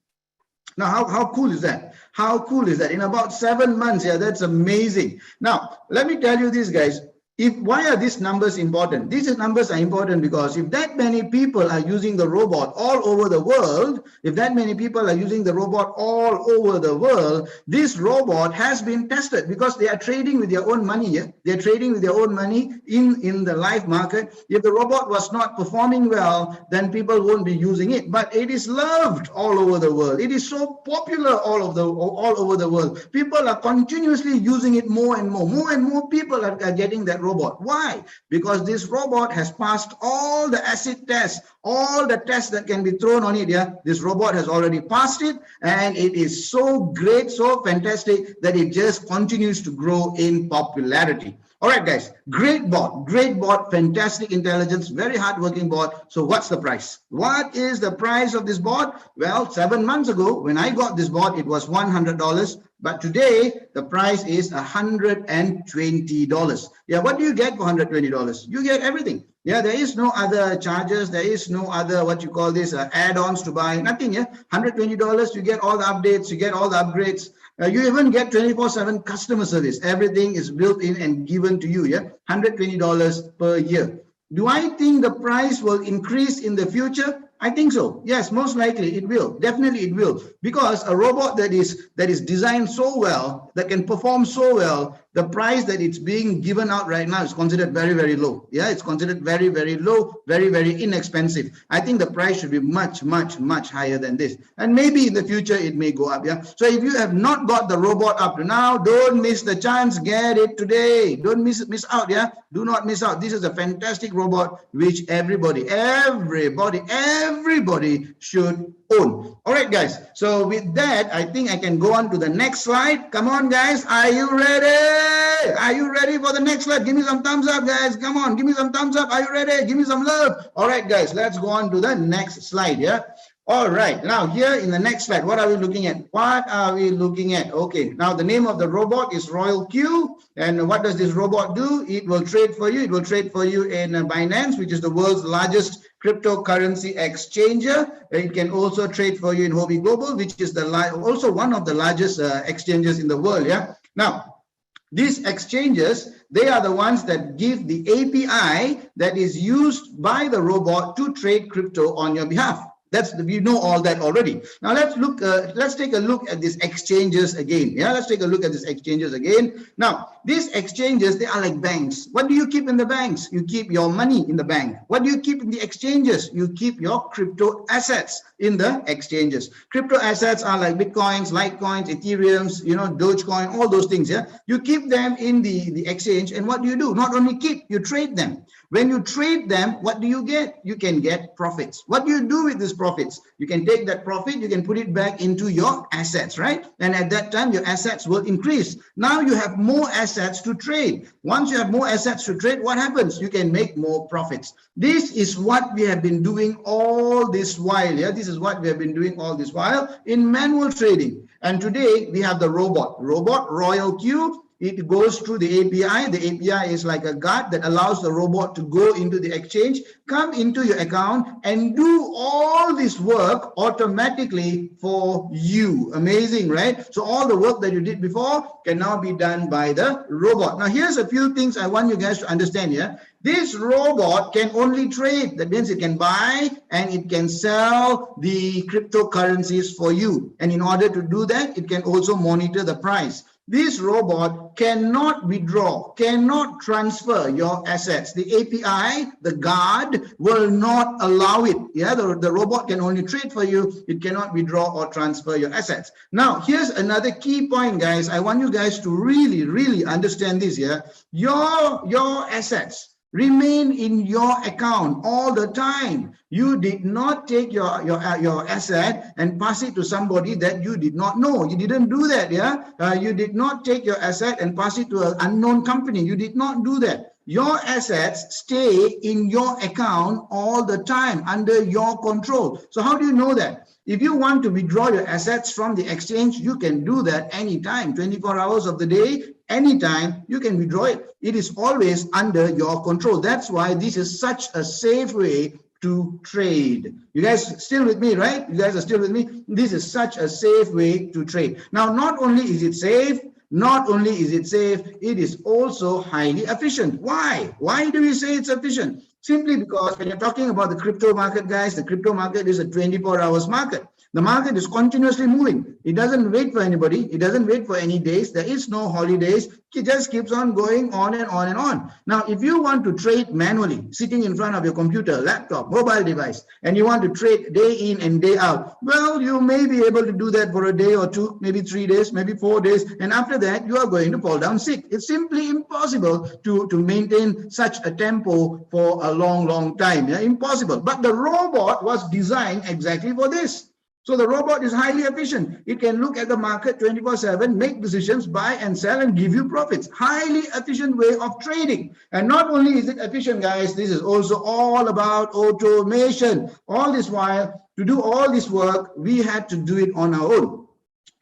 Now, how cool is that? How cool is that? In about 7 months, yeah, that's amazing. Now, let me tell you this, guys. Why are these numbers important? These numbers are important because if that many people are using the robot all over the world, if that many people are using the robot all over the world, this robot has been tested because they are trading with their own money. Yeah? They're trading with their own money in the live market. If the robot was not performing well, then people won't be using it. But it is loved all over the world. It is so popular all over the world. People are continuously using it more and more. More and more people are getting that robot. Why? Because this robot has passed all the acid tests, all the tests that can be thrown on it. Yeah, this robot has already passed it, and it is so great, so fantastic that it just continues to grow in popularity. All right, guys, great bot, fantastic intelligence, very hardworking bot. So what's the price? What is the price of this bot? Well, 7 months ago, when I got this bot, it was $100. But today, the price is $120. Yeah, what do you get for $120? You get everything. Yeah, there is no other charges. There is no other, what you call this, add-ons to buy, nothing. Yeah, $120, you get all the updates, you get all the upgrades. You even get 24/7 customer service. Everything is built in and given to you. Yeah, $120 per year. Do I think the price will increase in the future? I think so. Yes, most likely it will. Definitely it will. Because a robot that is designed so well, that can perform so well, the price that it's being given out right now is considered very, very low. Yeah, it's considered very, very low, very, very inexpensive. I think the price should be much, much, much higher than this. And maybe in the future it may go up. Yeah. So if you have not got the robot up to now, don't miss the chance. Get it today. Don't miss out. Yeah. Do not miss out. This is a fantastic robot which everybody should own. All right, guys. So with that, I think I can go on to the next slide. Come on, guys. Are you ready? Are you ready for the next slide? Give me some thumbs up, guys. Come on. Give me some thumbs up. Are you ready? Give me some love. All right, guys. Let's go on to the next slide. Yeah. All right. Now here in the next slide, what are we looking at? What are we looking at? Okay. Now the name of the robot is Royal Q. And what does this robot do? It will trade for you. It will trade for you in Binance, which is the world's largest cryptocurrency exchanger. It can also trade for you in Huobi Global, which is also one of the largest exchanges in the world. Yeah. Now, these exchanges, they are the ones that give the API that is used by the robot to trade crypto on your behalf. We know all that already. Now let's take a look at these exchanges again. Yeah, let's take a look at these exchanges again. Now, these exchanges, they are like banks. What do you keep in the banks? You keep your money in the bank. What do you keep in the exchanges? You keep your crypto assets in the exchanges. Crypto assets are like Bitcoins, Litecoins, Ethereums, Dogecoin, all those things. Yeah, you keep them in the exchange. And what do? Not only keep, you trade them. When you trade them, what do you get? You can get profits. What do you do with these profits? You can take that profit, you can put it back into your assets, right? And at that time, your assets will increase. Now you have more assets to trade. Once you have more assets to trade, what happens? You can make more profits. This is what we have been doing all this while. Yeah, this is what we have been doing all this while in manual trading. And today we have the robot Royal Q. It goes through the API. The API is like a guard that allows the robot to go into the exchange, come into your account, and do all this work automatically for you. Amazing, right? So all the work that you did before can now be done by the robot. Now, here's a few things I want you guys to understand here. This robot can only trade. That means it can buy and it can sell the cryptocurrencies for you. And in order to do that, it can also monitor the price. This robot cannot withdraw, cannot transfer your assets. The API, the guard, will not allow it. Yeah, the robot can only trade for you. It cannot withdraw or transfer your assets. Now, here's another key point, guys. I want you guys to really, really understand this. Yeah, your assets remain in your account all the time. You did not take your asset and pass it to somebody that you did not know. You didn't do that, yeah? You did not take your asset and pass it to an unknown company. You did not do that. Your assets stay in your account all the time under your control. So how do you know that? If you want to withdraw your assets from the exchange, you can do that anytime, 24 hours of the day, anytime you can withdraw it. It is always under your control. That's why this is such a safe way to trade. You guys still with me, right? You guys are still with me? This is such a safe way to trade. Now, not only is it safe, it is also highly efficient. Why? Why do we say it's efficient? Simply because when you're talking about the crypto market, guys, the crypto market is a 24 hours market. The market is continuously moving. It doesn't wait for anybody. It doesn't wait for any days. There is no holidays. It just keeps on going on and on and on. Now, if you want to trade manually, sitting in front of your computer, laptop, mobile device, and you want to trade day in and day out, well, you may be able to do that for a day or two, maybe 3 days, maybe 4 days. And after that, you are going to fall down sick. It's simply impossible to maintain such a tempo for a long, long time. Yeah? Impossible. But the robot was designed exactly for this. So the robot is highly efficient. It can look at the market 24/7, make decisions, buy and sell, and give you profits. Highly efficient way of trading. And not only is it efficient, guys, this is also all about automation. All this while, to do all this work, we had to do it on our own.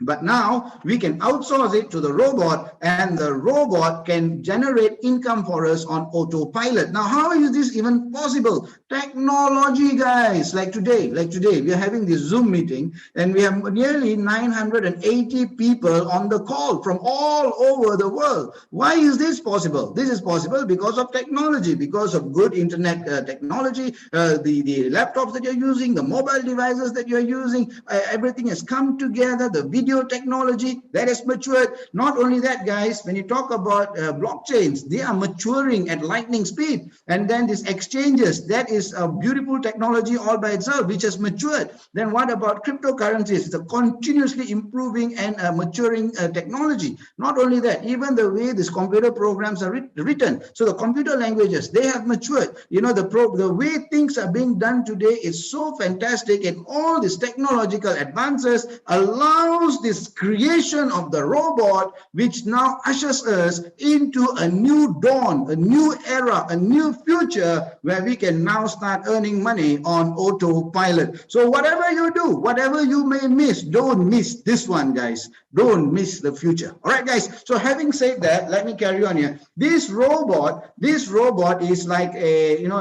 But now we can outsource it to the robot, and the robot can generate income for us on autopilot. Now, how is this even possible? Technology, guys. Like today, we are having this Zoom meeting, and we have nearly 980 people on the call from all over the world. Why is this possible? This is possible because of technology, because of good internet technology, the laptops that you're using, the mobile devices that you're using, everything has come together. The video technology that has matured. Not only that, guys, when you talk about blockchains, they are maturing at lightning speed. And then these exchanges, that is a beautiful technology all by itself, which has matured. Then what about cryptocurrencies? It's a continuously improving and maturing technology. Not only that, even the way these computer programs are written. So the computer languages, they have matured. You know, the way things are being done today is so fantastic, and all these technological advances allows this creation of the robot, which now ushers us into a new dawn, a new era, a new future, where we can now start earning money on autopilot. So whatever you do, whatever you may miss, don't miss this one, guys. Don't miss the future. All right, guys. So having said that, let me carry on here. This robot is like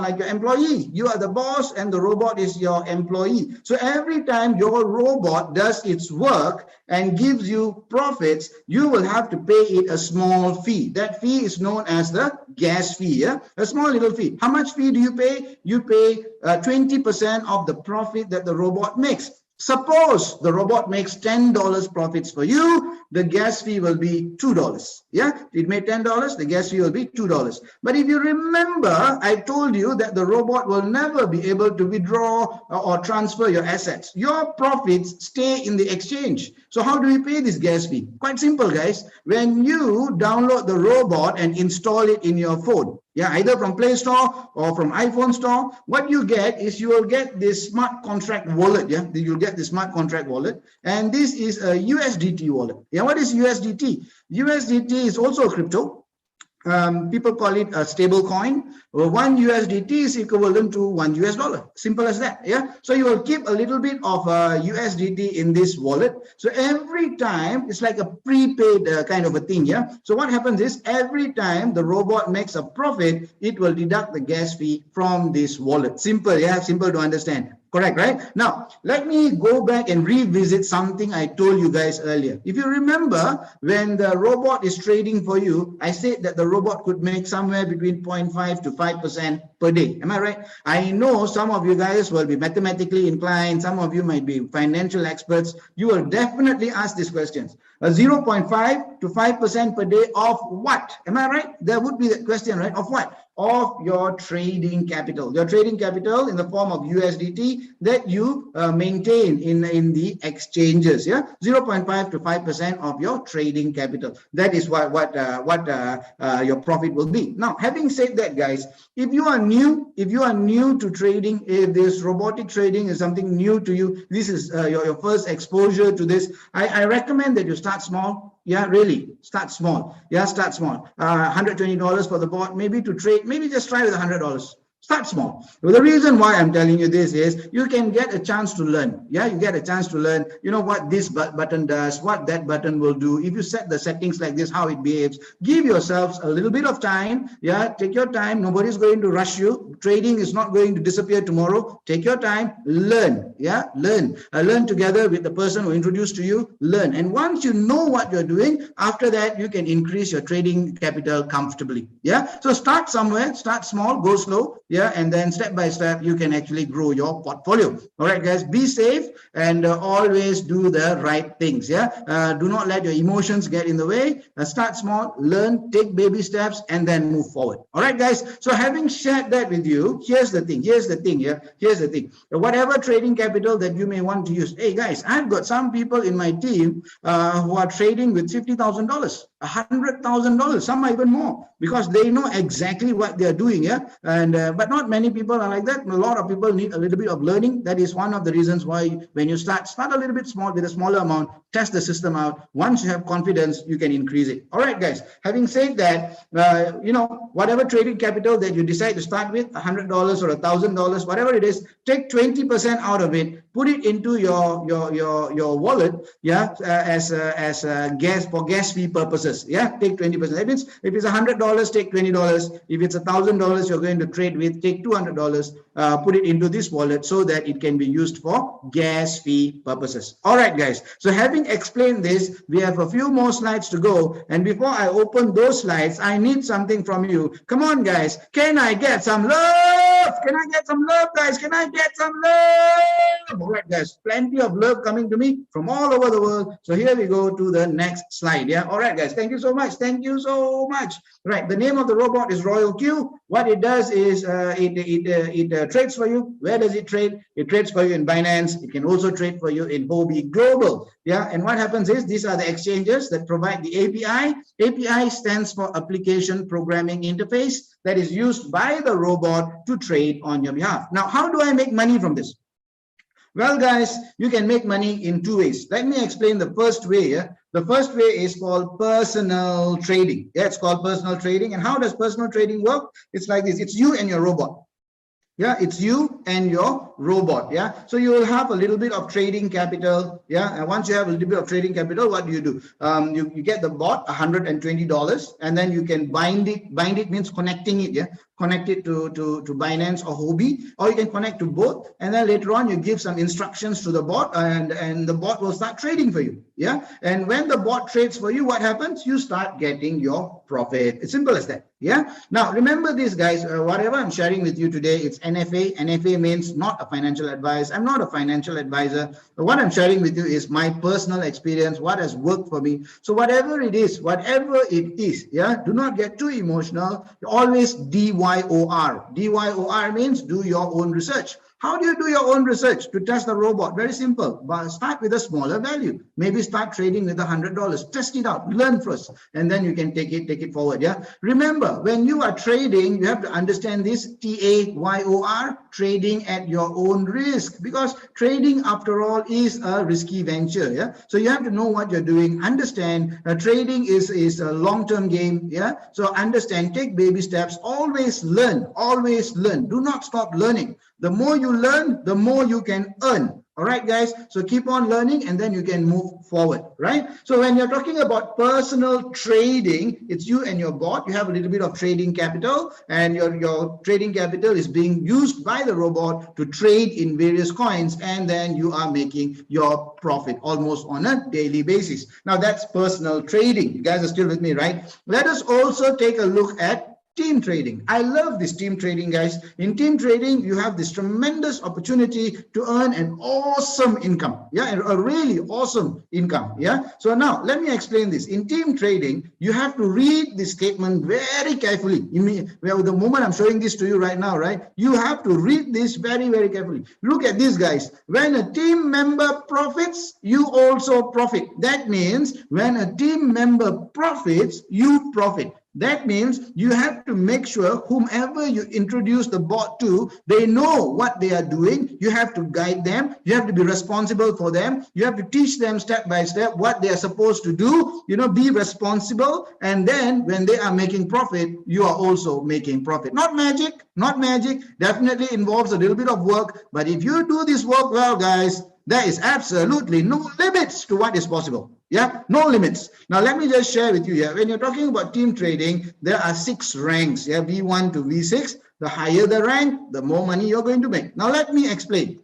like your employee. You are the boss and the robot is your employee. So every time your robot does its work and gives you profits, you will have to pay it a small fee. That fee is known as the gas fee. Yeah, a small little fee. How much fee do you pay? You pay 20% of the profit that the robot makes. Suppose the robot makes $10 profits for you, the gas fee will be $2. Yeah, it made $10, the gas fee will be $2. But if you remember, I told you that the robot will never be able to withdraw or transfer your assets. Your profits stay in the exchange. So how do we pay this gas fee? Quite simple, guys. When you download the robot and install it in your phone, Yeah, either from Play Store or from iPhone Store. What you get is you will get this smart contract wallet. Yeah, you'll get the smart contract wallet, and this is a USDT wallet. Yeah, what is USDT? USDT is also a crypto. People call it a stable coin. One USDT is equivalent to $1. Simple as that. Yeah. So you will keep a little bit of USDT in this wallet. So every time it's like a prepaid kind of a thing. Yeah. So what happens is every time the robot makes a profit, it will deduct the gas fee from this wallet. Simple. Yeah. Simple to understand. Correct, right? Now, let me go back and revisit something I told you guys earlier. If you remember, when the robot is trading for you, I said that the robot could make somewhere between 0.5 to 5% per day. Am I right? I know some of you guys will be mathematically inclined. Some of you might be financial experts. You will definitely ask these questions. 0.5 to 5% per day of what? Am I right? There would be that question, right? Of what? Of your trading capital. Your trading capital in the form of USDT that you maintain in the exchanges. Yeah, 0.5 to 5% of your trading capital. That is what your profit will be. Now, having said that, guys, if you are new to trading, if this robotic trading is something new to you, this is your first exposure to this, I recommend that you start small. Yeah, really, start small. Yeah, start small. $120 for the bot, maybe to trade, maybe just try with $100. Start small. Well, the reason why I'm telling you this is you can get a chance to learn. Yeah, you get a chance to learn, you know, what this button does, what that button will do. If you set the settings like this, how it behaves, give yourselves a little bit of time. Yeah, take your time. Nobody's going to rush you. Trading is not going to disappear tomorrow. Take your time, learn. Yeah, learn. Learn together with the person who introduced to you, learn. And once you know what you're doing, after that, you can increase your trading capital comfortably. Yeah, so start somewhere, start small, go slow. Yeah, and then step by step, you can actually grow your portfolio. All right, guys, be safe and always do the right things. Yeah, do not let your emotions get in the way. Start small, learn, take baby steps, and then move forward. All right, guys. So having shared that with you, here's the thing. Here's the thing. Yeah, here's the thing. Whatever trading capital that you may want to use. Hey, guys, I've got some people in my team who are trading with $50,000, $100,000. Some are even more because they know exactly what they're doing. Yeah, and but not many people are like that. A lot of people need a little bit of learning. That is one of the reasons why when you start a little bit small with a smaller amount, test the system out. Once you have confidence, you can increase it. All right, guys. Having said that, you know, whatever trading capital that you decide to start with, $100 or $1,000, whatever it is, take 20% out of it, put it into your wallet. Yeah, as gas fee purposes. Yeah, take 20%. That means if it's $100, take $20. If it's $1,000 you're going to trade with, take $200, put it into this wallet so that it can be used for gas fee purposes. All right, guys. So having explained this, we have a few more slides to go. And before I open those slides, I need something from you. Come on, guys. Can I get some love? Can I get some love, guys? Can I get some love? All right, guys. Plenty of love coming to me from all over the world. So here we go to the next slide. Yeah. All right, guys. Thank you so much. Thank you so much. Right. The name of the robot is Royal Q. What it does is it trades for you. Where does it trade? It trades for you in Binance. It can also trade for you in Huobi Global. Yeah, and what happens is these are the exchanges that provide the API. API stands for Application Programming Interface, that is used by the robot to trade on your behalf. Now, how do I make money from this? Well, guys, you can make money in two ways. Let me explain the first way. Yeah? The first way is called personal trading. Yeah, it's called personal trading. And how does personal trading work? It's like this. It's you and your robot. Yeah, it's you and your robot. Yeah, so you will have a little bit of trading capital. Yeah, and once you have a little bit of trading capital, what do? You get the bot $120, and then you can bind it. Bind it means connecting it. Yeah, connect it to Binance or Huobi, or you can connect to both, and then later on you give some instructions to the bot, and the bot will start trading for you. Yeah, and when the bot trades for you, what happens? You start getting your profit. It's simple as that. Yeah. Now remember this, guys. Whatever I'm sharing with you today, it's NFA. NFA means not a financial advice. I'm not a financial advisor. But what I'm sharing with you is my personal experience, what has worked for me. So whatever it is, yeah, do not get too emotional. Always DYOR. DYOR means do your own research. How do you do your own research to test the robot? Very simple, but start with a smaller value. Maybe start trading with $100. Test it out, learn first, and then you can take it forward. Yeah. Remember, when you are trading, you have to understand this TAYOR, trading at your own risk, because trading, after all, is a risky venture. Yeah. So you have to know what you're doing. Understand trading is a long-term game. Yeah. So understand, take baby steps, always learn, always learn. Do not stop learning. The more you learn, the more you can earn. All right, guys. So keep on learning and then you can move forward, right? So when you're talking about personal trading, it's you and your bot. You have a little bit of trading capital, and your trading capital is being used by the robot to trade in various coins, and then you are making your profit almost on a daily basis. Now that's personal trading. You guys are still with me, right? Let us also take a look at team trading. I love this team trading, guys. In team trading, you have this tremendous opportunity to earn an awesome income. Yeah, a really awesome income. Yeah. So now let me explain this. In team trading, you have to read this statement very carefully. Well, the moment I'm showing this to you right now, right? You have to read this very, very carefully. Look at this, guys. When a team member profits, you also profit. That means when a team member profits, you profit. That means you have to make sure whomever you introduce the bot to, they know what they are doing. You have to guide them. You have to be responsible for them. You have to teach them step by step what they are supposed to do. You know, be responsible. And then when they are making profit, you are also making profit. Not magic, not magic. Definitely involves a little bit of work. But if you do this work well, guys, there is absolutely no limits to what is possible. Yeah, no limits. Now, let me just share with you here. When you're talking about team trading, there are 6 ranks. Yeah, V1 to V6. The higher the rank, the more money you're going to make. Now, let me explain.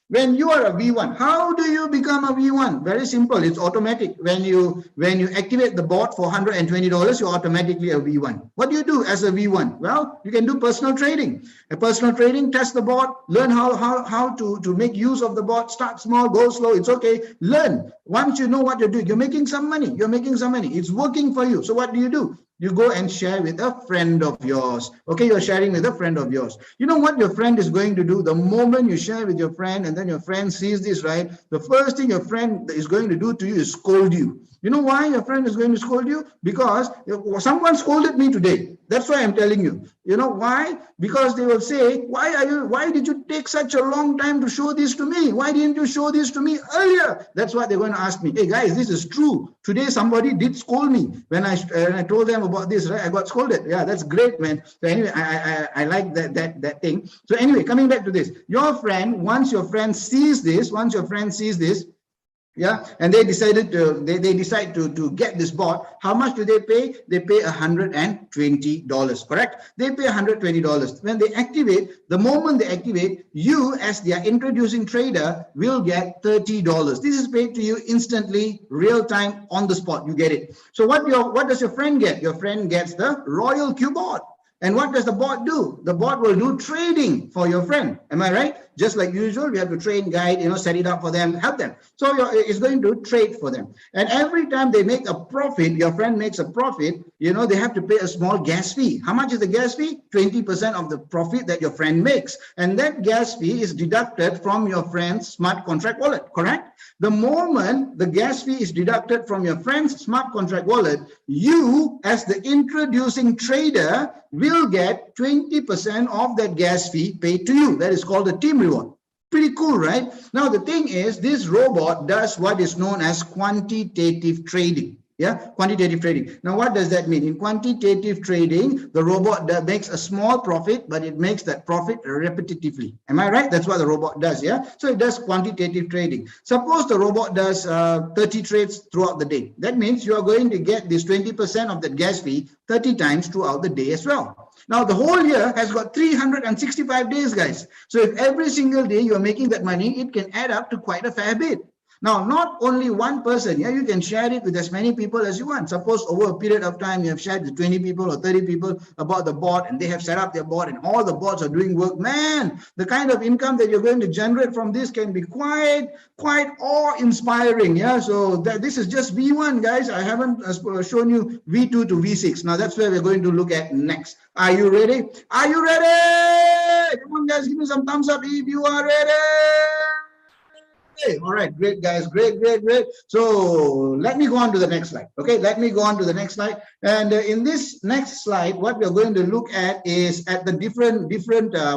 When you are a V1, how do you become a V1? Very simple. It's automatic. When you activate the bot for $120, you're automatically a V1. What do you do as a V1? Well, you can do personal trading. A personal trading, test the bot, learn how to make use of the bot. Start small, go slow. It's okay. Learn. Once you know what you're doing, you're making some money. You're making some money. It's working for you. So what do? You go and share with a friend of yours. Okay, you're sharing with a friend of yours. You know what your friend is going to do? The moment you share with your friend and then your friend sees this, right? The first thing your friend is going to do to you is scold you. You know why your friend is going to scold you? Because someone scolded me today. That's why I'm telling you. You know why? Because they will say, why did you take such a long time to show this to me? Why didn't you show this to me earlier? That's what they're going to ask me. Hey guys, this is true. Today somebody did scold me when I told them about this, right? I got scolded. Yeah, that's great, man. So anyway, I like that thing. So anyway, coming back to this, your friend, once your friend sees this, yeah, and they decide to get this bot. How much do they pay? They pay $120, correct? They pay $120. When they activate, the moment they activate, you as their introducing trader will get $30. This is paid to you instantly, real time, on the spot. You get it. So what does your friend get? Your friend gets the Royal Q bot. And what does the bot do? The bot will do trading for your friend. Am I right? Just like usual, we have to train, guide, set it up for them, help them. So it's going to trade for them. And every time they make a profit, your friend makes a profit, they have to pay a small gas fee. How much is the gas fee? 20% of the profit that your friend makes. And that gas fee is deducted from your friend's smart contract wallet, correct? The moment the gas fee is deducted from your friend's smart contract wallet, you as the introducing trader will get 20% of that gas fee paid to you. That is called a team reward. Pretty cool, right? Now, the thing is, this robot does what is known as quantitative trading. Yeah, quantitative trading. Now, what does that mean? In quantitative trading, the robot makes a small profit, but it makes that profit repetitively. Am I right? That's what the robot does, yeah? So it does quantitative trading. Suppose the robot does 30 trades throughout the day. That means you are going to get this 20% of that gas fee 30 times throughout the day as well. Now, the whole year has got 365 days, guys. So if every single day you are making that money, it can add up to quite a fair bit. Now, not only one person, yeah, you can share it with as many people as you want. Suppose over a period of time, you have shared with 20 people or 30 people about the bot, and they have set up their bot and all the bots are doing work. Man, the kind of income that you're going to generate from this can be quite awe-inspiring. Yeah, so this is just V1, guys. I haven't shown you V2 to V6. Now, that's where we're going to look at next. Are you ready? Are you ready? Come on, guys, give me some thumbs up if you are ready. All right, great, guys, great. So let me go on to the next slide. Okay, let me go on to the next slide. And in this next slide, what we're going to look at is at the different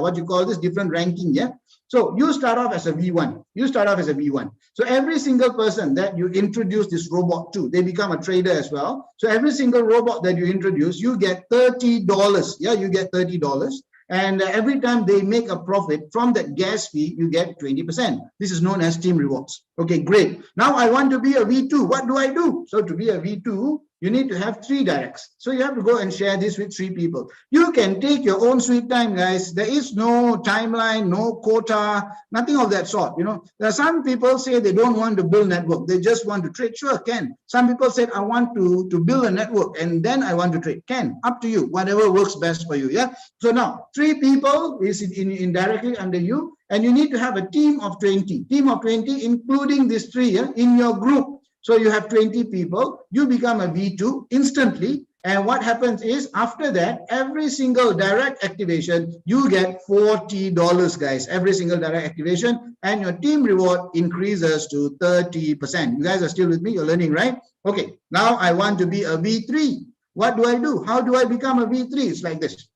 what you call this, different ranking. Yeah. So you start off as a V1. So every single person that you introduce this robot to, they become a trader as well. So every single robot that you introduce, you get $30. Yeah, you get $30. And every time they make a profit from that gas fee, you get 20%. This is known as team rewards. Okay, great. Now I want to be a V2. What do I do? So to be a V2, you need to have 3 directs. So you have to go and share this with 3 people. You can take your own sweet time, guys. There is no timeline, no quota, nothing of that sort. You know, there are some people say they don't want to build network. They just want to trade. Sure, can. Some people said, I want to build a network and then I want to trade. Can. Up to you. Whatever works best for you. Yeah. So now 3 people is indirectly under you, and you need to have a team of 20. Team of 20, including these 3 yeah, in your group. So you have 20 people, you become a V2 instantly. And what happens is after that, every single direct activation, you get $40, guys, every single direct activation, and your team reward increases to 30%. You guys are still with me? You're learning, right? Okay, now I want to be a V3. What do I do? How do I become a V3? It's like this.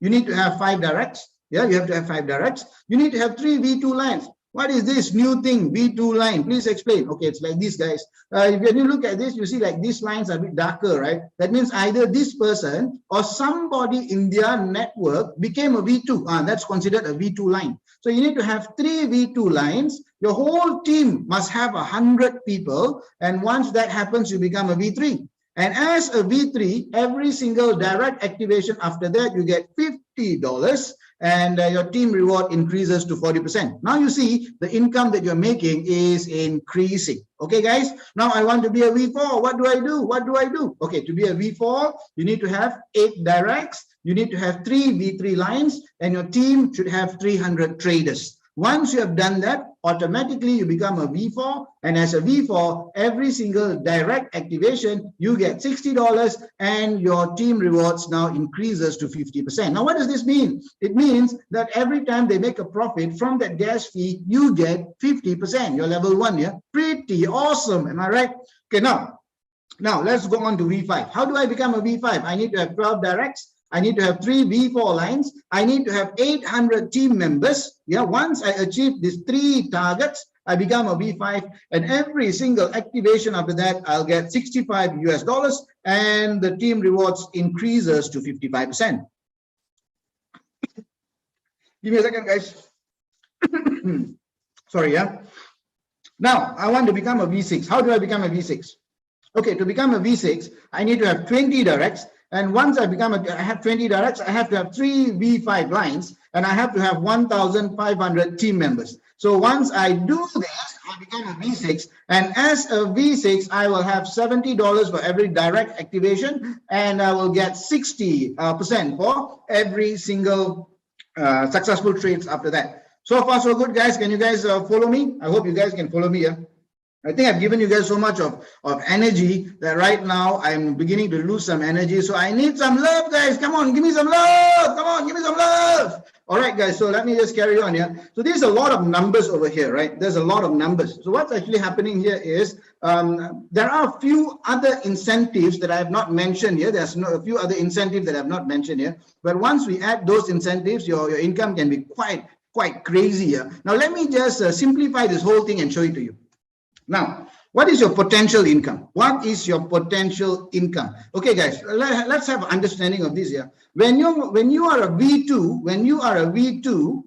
You need to have 5 directs. Yeah, you have to have 5 directs. You need to have 3 V2 lines. What is this new thing, V2 line? Please explain. Okay, it's like this, guys. When you look at this, you see like these lines are a bit darker, right? That means either this person or somebody in their network became a V2. That's considered a V2 line. So you need to have 3 V2 lines. Your whole team must have 100 people. And once that happens, you become a V3. And as a V3, every single direct activation after that, you get $50. And your team reward increases to 40%. Now you see the income that you're making is increasing. Okay, guys. Now I want to be a V4. What do I do? Okay, to be a V4, you need to have 8 directs. You need to have 3 V3 lines, and your team should have 300 traders. Once you have done that, automatically you become a V4. And as a V4, every single direct activation, you get $60, and your team rewards now increases to 50%. Now, what does this mean? It means that every time they make a profit from that gas fee, you get 50%. You're level 1, yeah? Pretty awesome. Am I right? Okay, now let's go on to V5. How do I become a V5? I need to have 12 directs. I need to have 3 V4 lines. I need to have 800 team members. Yeah, once I achieve these 3 targets, I become a V5, and every single activation after that, I'll get $65, and the team rewards increases to 55%. Give me a second, guys. Sorry, yeah. Now, I want to become a V6. How do I become a V6? Okay, to become a V6, I need to have 20 directs. And once I have 20 directs, I have to have 3 V5 lines, and I have to have 1,500 team members. So once I do this, I become a V6. And as a V6, I will have $70 for every direct activation, and I will get 60% for every single successful trades after that. So far, so good, guys. Can you guys follow me? I hope you guys can follow me. Yeah? I think I've given you guys so much of energy that right now I'm beginning to lose some energy. So I need some love, guys. Come on, give me some love. Come on, give me some love. All right, guys. So let me just carry on here. So there's a lot of numbers over here, right? There's a lot of numbers. So what's actually happening here is there are a few other incentives that I have not mentioned here. There's a few other incentives that I have not mentioned here. But once we add those incentives, your income can be quite crazy here. Now, let me just simplify this whole thing and show it to you. Now, what is your potential income? What is your potential income? Okay, guys, let's have an understanding of this here. When you are a V2,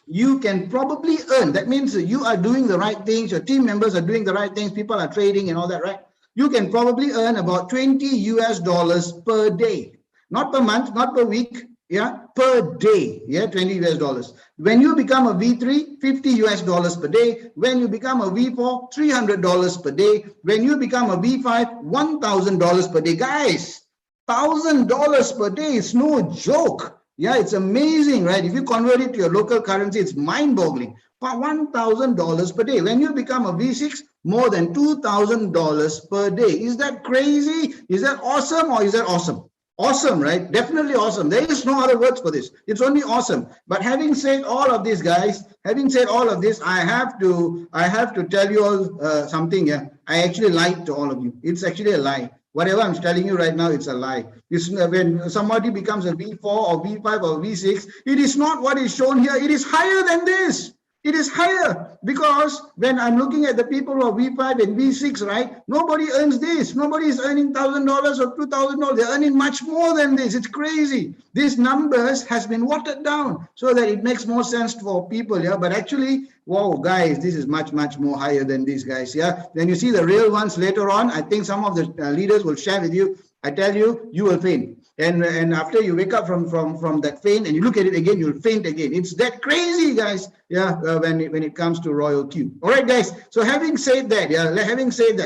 you can probably earn. That means you are doing the right things. Your team members are doing the right things. People are trading and all that, right? You can probably earn about $20 per day, not per month, not per week. Yeah, per day, yeah, $20. When you become a V3, $50 per day. When you become a V4, $300 per day. When you become a V5, $1,000 per day. Guys, $1,000 per day is no joke. Yeah, it's amazing, right? If you convert it to your local currency, it's mind-boggling. But $1,000 per day. When you become a V6, more than $2,000 per day. Is that crazy? Is that awesome, or is that awesome? Awesome, right? Definitely awesome. There is no other words for this. It's only awesome. But having said all of this, guys, having said all of this, I have to tell you all something. Yeah, I actually lied to all of you. It's actually a lie. Whatever I'm telling you right now, it's a lie. It's, when somebody becomes a V4 or V5 or V6, it is not what is shown here. It is higher than this. It is higher because when I'm looking at the people who are V5 and V6, right? Nobody earns this. Nobody is earning $1,000 or $2,000. They're earning much more than this. It's crazy. These numbers has been watered down so that it makes more sense for people. Yeah, but actually, wow, guys, this is much, much more higher than these guys. Yeah, when you see the real ones later on, I think some of the leaders will share with you. I tell you, you will faint. And after you wake up from that faint and you look at it again, you'll faint again. It's that crazy, guys. Yeah, when it comes to Royal Q. All right, guys. So having said that,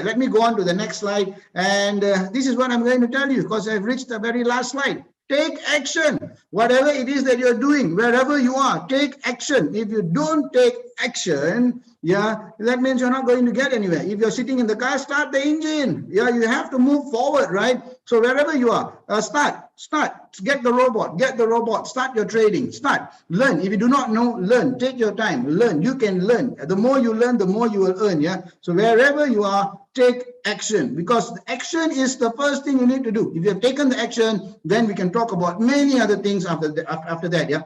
let me go on to the next slide. And this is what I'm going to tell you because I've reached the very last slide. Take action. Whatever it is that you're doing, wherever you are, take action. If you don't take action, yeah, that means you're not going to get anywhere. If you're sitting in the car, start the engine. Yeah, you have to move forward, right? So wherever you are, start, get the robot, start your trading, start, learn. If you do not know, learn, take your time, learn. You can learn. The more you learn, the more you will earn, yeah? So wherever you are, take action because the action is the first thing you need to do. If you have taken the action, then we can talk about many other things after that, yeah?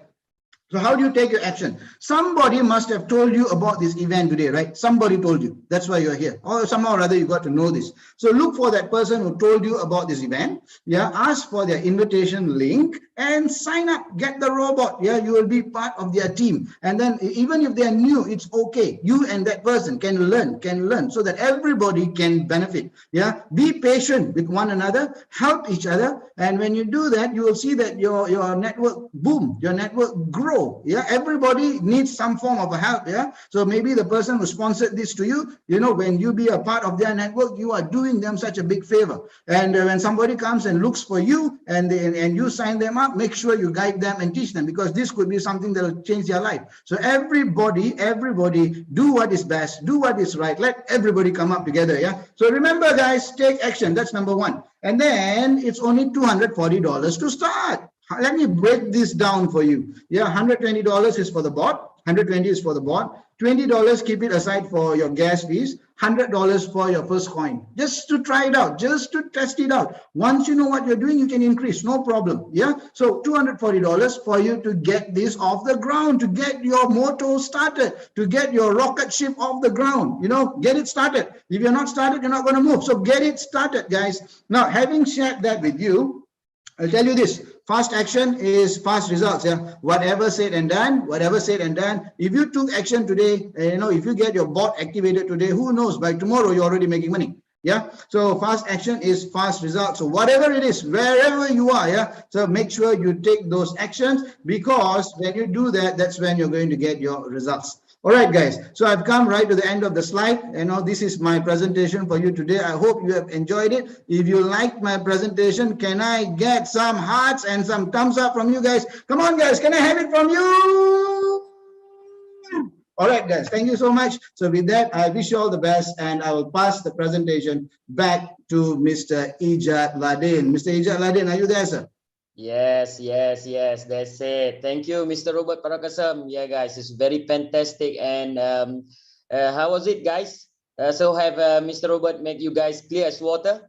So how do you take your action? Somebody must have told you about this event today, right? Somebody told you. That's why you're here. Or somehow or other you got to know this. So look for that person who told you about this event. Yeah, ask for their invitation link and sign up. Get the robot. Yeah, you will be part of their team. And then even if they're new, it's okay. You and that person can learn so that everybody can benefit. Yeah, be patient with one another, help each other. And when you do that, you will see that your network boom, your network grow. Yeah, everybody needs some form of a help. Yeah, so maybe the person who sponsored this to you, you know, when you be a part of their network, you are doing them such a big favor. And when somebody comes and looks for you and you sign them up, make sure you guide them and teach them because this could be something that will change their life. So everybody do what is best, do what is right. Let everybody come up together. Yeah, so remember, guys, take action. That's number one. And then it's only $240 to start. Let me break this down for you. Yeah, $120 is for the bot. 120 is for the bot. $20, keep it aside for your gas fees. $100 for your first coin. Just to try it out, just to test it out. Once you know what you're doing, you can increase, no problem. Yeah, so $240 for you to get this off the ground, to get your motor started, to get your rocket ship off the ground. You know, get it started. If you're not started, you're not going to move. So get it started, guys. Now, having shared that with you, I'll tell you this. Fast action is fast results. Yeah, whatever said and done. If you took action today, you know, if you get your bot activated today, who knows? By tomorrow, you're already making money. Yeah, so fast action is fast results. So whatever it is, wherever you are, yeah, so make sure you take those actions because when you do that, that's when you're going to get your results. All right, guys, so I've come right to the end of the slide. You know, this is my presentation for you today. I hope you have enjoyed it. If you liked my presentation, can I get some hearts and some thumbs up from you guys? Come on, guys, can I have it from you? All right, guys, thank you so much. So with that, I wish you all the best, and I will pass the presentation back to Mr. Ijat Ladin. Mr. Ijat Ladin, are you there, sir? Yes, that's it. Thank you, Mr. Robert Parakasam. Yeah, guys, it's very fantastic. And how was it, guys? So have Mr. Robert make you guys clear as water?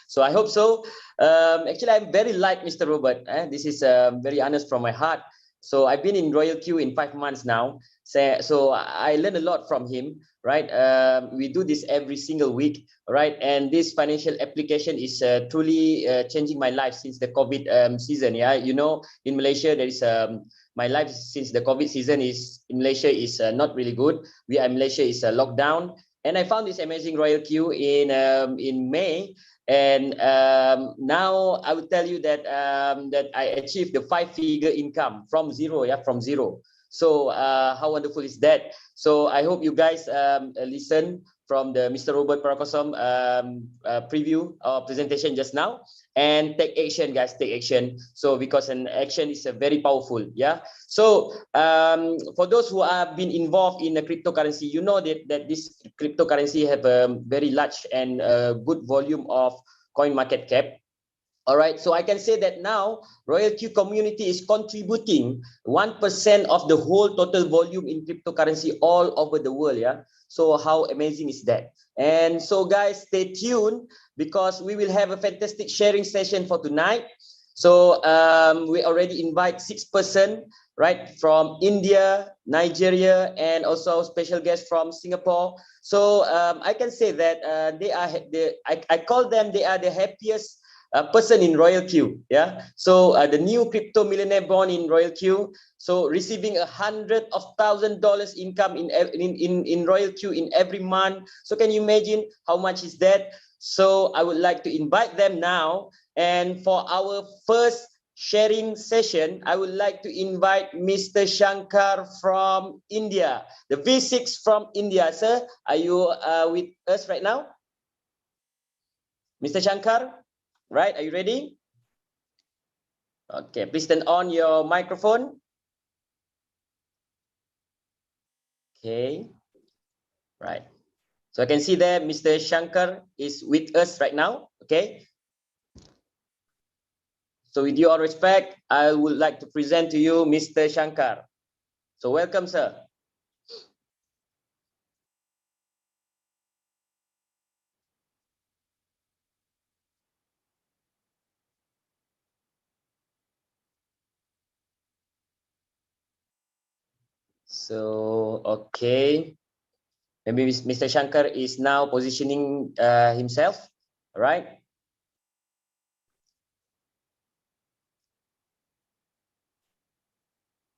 So I hope so. Actually, I'm very like Mr. Robert. This is very honest from my heart. So I've been in Royal Q in 5 months now. So I learned a lot from him, right? We do this every single week, right? And this financial application is truly changing my life since the COVID season. Yeah, you know, in Malaysia, there is my life since the COVID season is in Malaysia is not really good. We are in Malaysia is lockdown, and I found this amazing Royal Q in May. And now I will tell you that that I achieved the 5-figure income from zero. Yeah, from zero. So how wonderful is that? So I hope you guys listen from the Mr. Robert Parakasam preview or presentation just now, and take action, guys. Take action. So because an action is very powerful. Yeah. So for those who have been involved in the cryptocurrency, you know that this cryptocurrency have a very large and good volume of coin market cap. All right, so I can say that now Royal Q community is contributing 1% of the whole total volume in cryptocurrency all over the world. Yeah, so how amazing is that? And so guys, stay tuned because we will have a fantastic sharing session for tonight. So we already invite 6 person, right, from India, Nigeria, and also special guest from Singapore. So I can say that I call them, they are the happiest person in Royal Q. Yeah, so the new crypto millionaire born in Royal Q, so receiving $100,000 income in Royal Q in every month. So can you imagine how much is that? So I would like to invite them now, and for our first sharing session, I would like to invite Mr. Shankar from India, the V6 from India. Sir, are you with us right now? Mr. Shankar? Right, are you ready? Okay, please turn on your microphone. Okay, right. So I can see that Mr. Shankar is with us right now. Okay. So with your respect, I would like to present to you Mr. Shankar. So welcome, sir. So, okay. Maybe Mr. Shankar is now positioning himself, all right?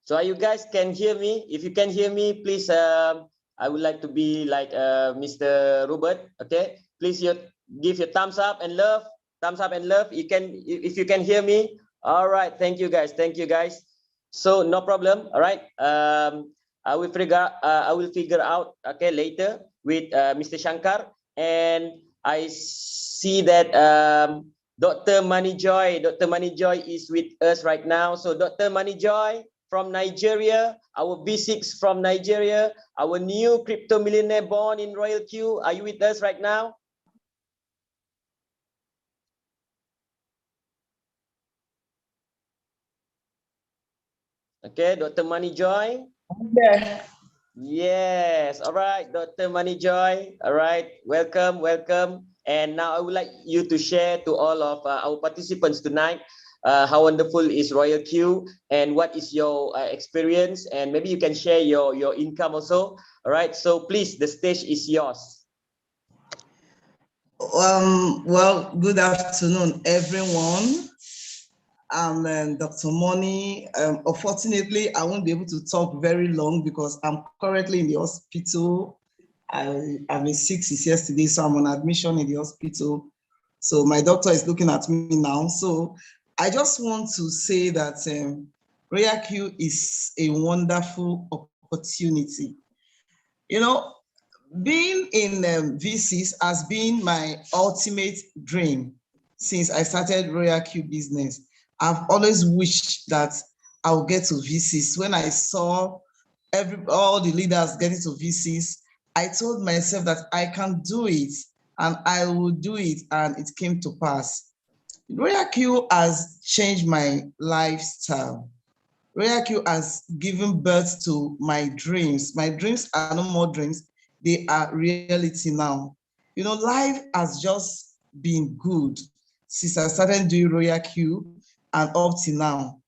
So you guys can hear me? If you can hear me, please, I would like to be like Mr. Robert, okay? Please give your thumbs up and love, thumbs up and love. You can, if you can hear me. All right, thank you guys, thank you guys. So no problem, all right? I will figure out, okay, later with Mr. Shankar. And I see that Dr. Manijoy is with us right now. So Dr. Manijoy from Nigeria, our B6 from Nigeria, our new crypto millionaire born in Royal Q. Are you with us right now? Okay, Dr. Manijoy. Yeah. Yes, all right, Dr. Manijoy. All right, welcome, welcome. And now I would like you to share to all of our participants tonight how wonderful is Royal Q and what is your experience, and maybe you can share your income also. All right, so please, the stage is yours. Well, good afternoon, everyone. I'm Dr. Money. Unfortunately, I won't be able to talk very long because I'm currently in the hospital. I've been sick since yesterday, so I'm on admission in the hospital. So my doctor is looking at me now. So I just want to say that Royal Q is a wonderful opportunity. You know, being in VCs has been my ultimate dream since I started Royal Q business. I've always wished that I'll get to VCs. When I saw all the leaders getting to VCs, I told myself that I can do it and I will do it, and it came to pass. Royal Q has changed my lifestyle. Royal Q has given birth to my dreams. My dreams are no more dreams, they are reality now. You know, life has just been good since I started doing Royal Q and up to now.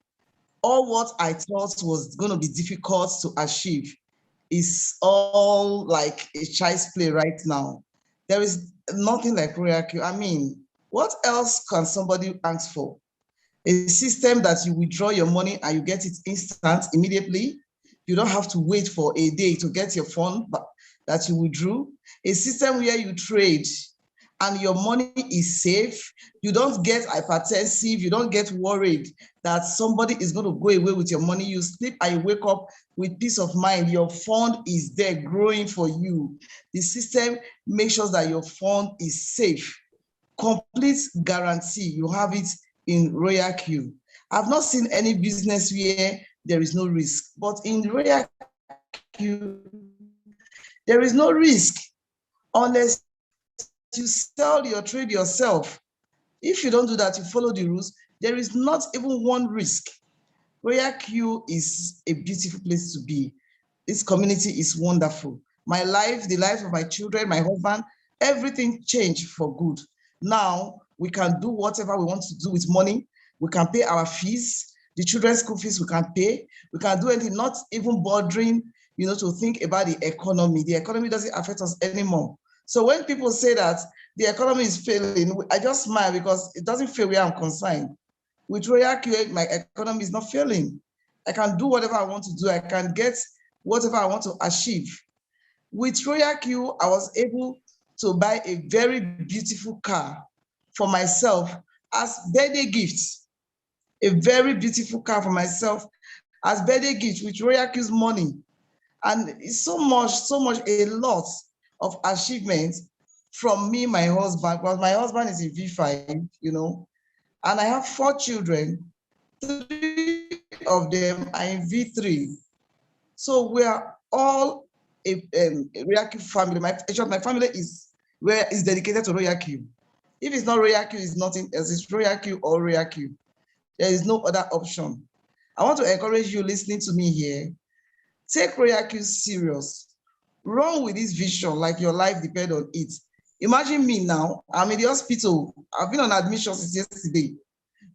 All what I thought was going to be difficult to achieve is all like a child's play right now. There is nothing like Royal Q. I mean, what else can somebody ask for? A system that you withdraw your money and you get it instant, immediately. You don't have to wait for a day to get your fund that you withdrew. A system where you trade and your money is safe. You don't get hypertensive. You don't get worried that somebody is going to go away with your money. You sleep and you wake up with peace of mind. Your fund is there growing for you. The system makes sure that your fund is safe. Complete guarantee. You have it in Royal Q. I've not seen any business where there is no risk, but in Royal Q, there is no risk unless you sell your trade yourself. If you don't do that, you follow the rules, there is not even one risk. Royal Q is a beautiful place to be. This community is wonderful. My life, the life of my children, my husband, everything changed for good. Now we can do whatever we want to do with money. We can pay our fees, the children's school fees we can pay. We can do anything, not even bothering, to think about the economy. The economy doesn't affect us anymore. So when people say that the economy is failing, I just smile because it doesn't fail where I'm concerned. With Royal Q, my economy is not failing. I can do whatever I want to do. I can get whatever I want to achieve. With Royal Q, I was able to buy a very beautiful car for myself as birthday gifts. A very beautiful car for myself as birthday gift with Royal Q's money. And it's so much, a lot of achievements from me, my husband, because my husband is in V5, and I have 4 children. 3 of them are in V3. So we are all a Royal Q family. My family is dedicated to Royal Q. If it's not Royal Q, it's nothing else. It's Royal Q or Royal Q. There is no other option. I want to encourage you listening to me here. Take Royal Q serious. Run with this vision like your life depends on it. Imagine me now. I'm in the hospital. I've been on admission since yesterday.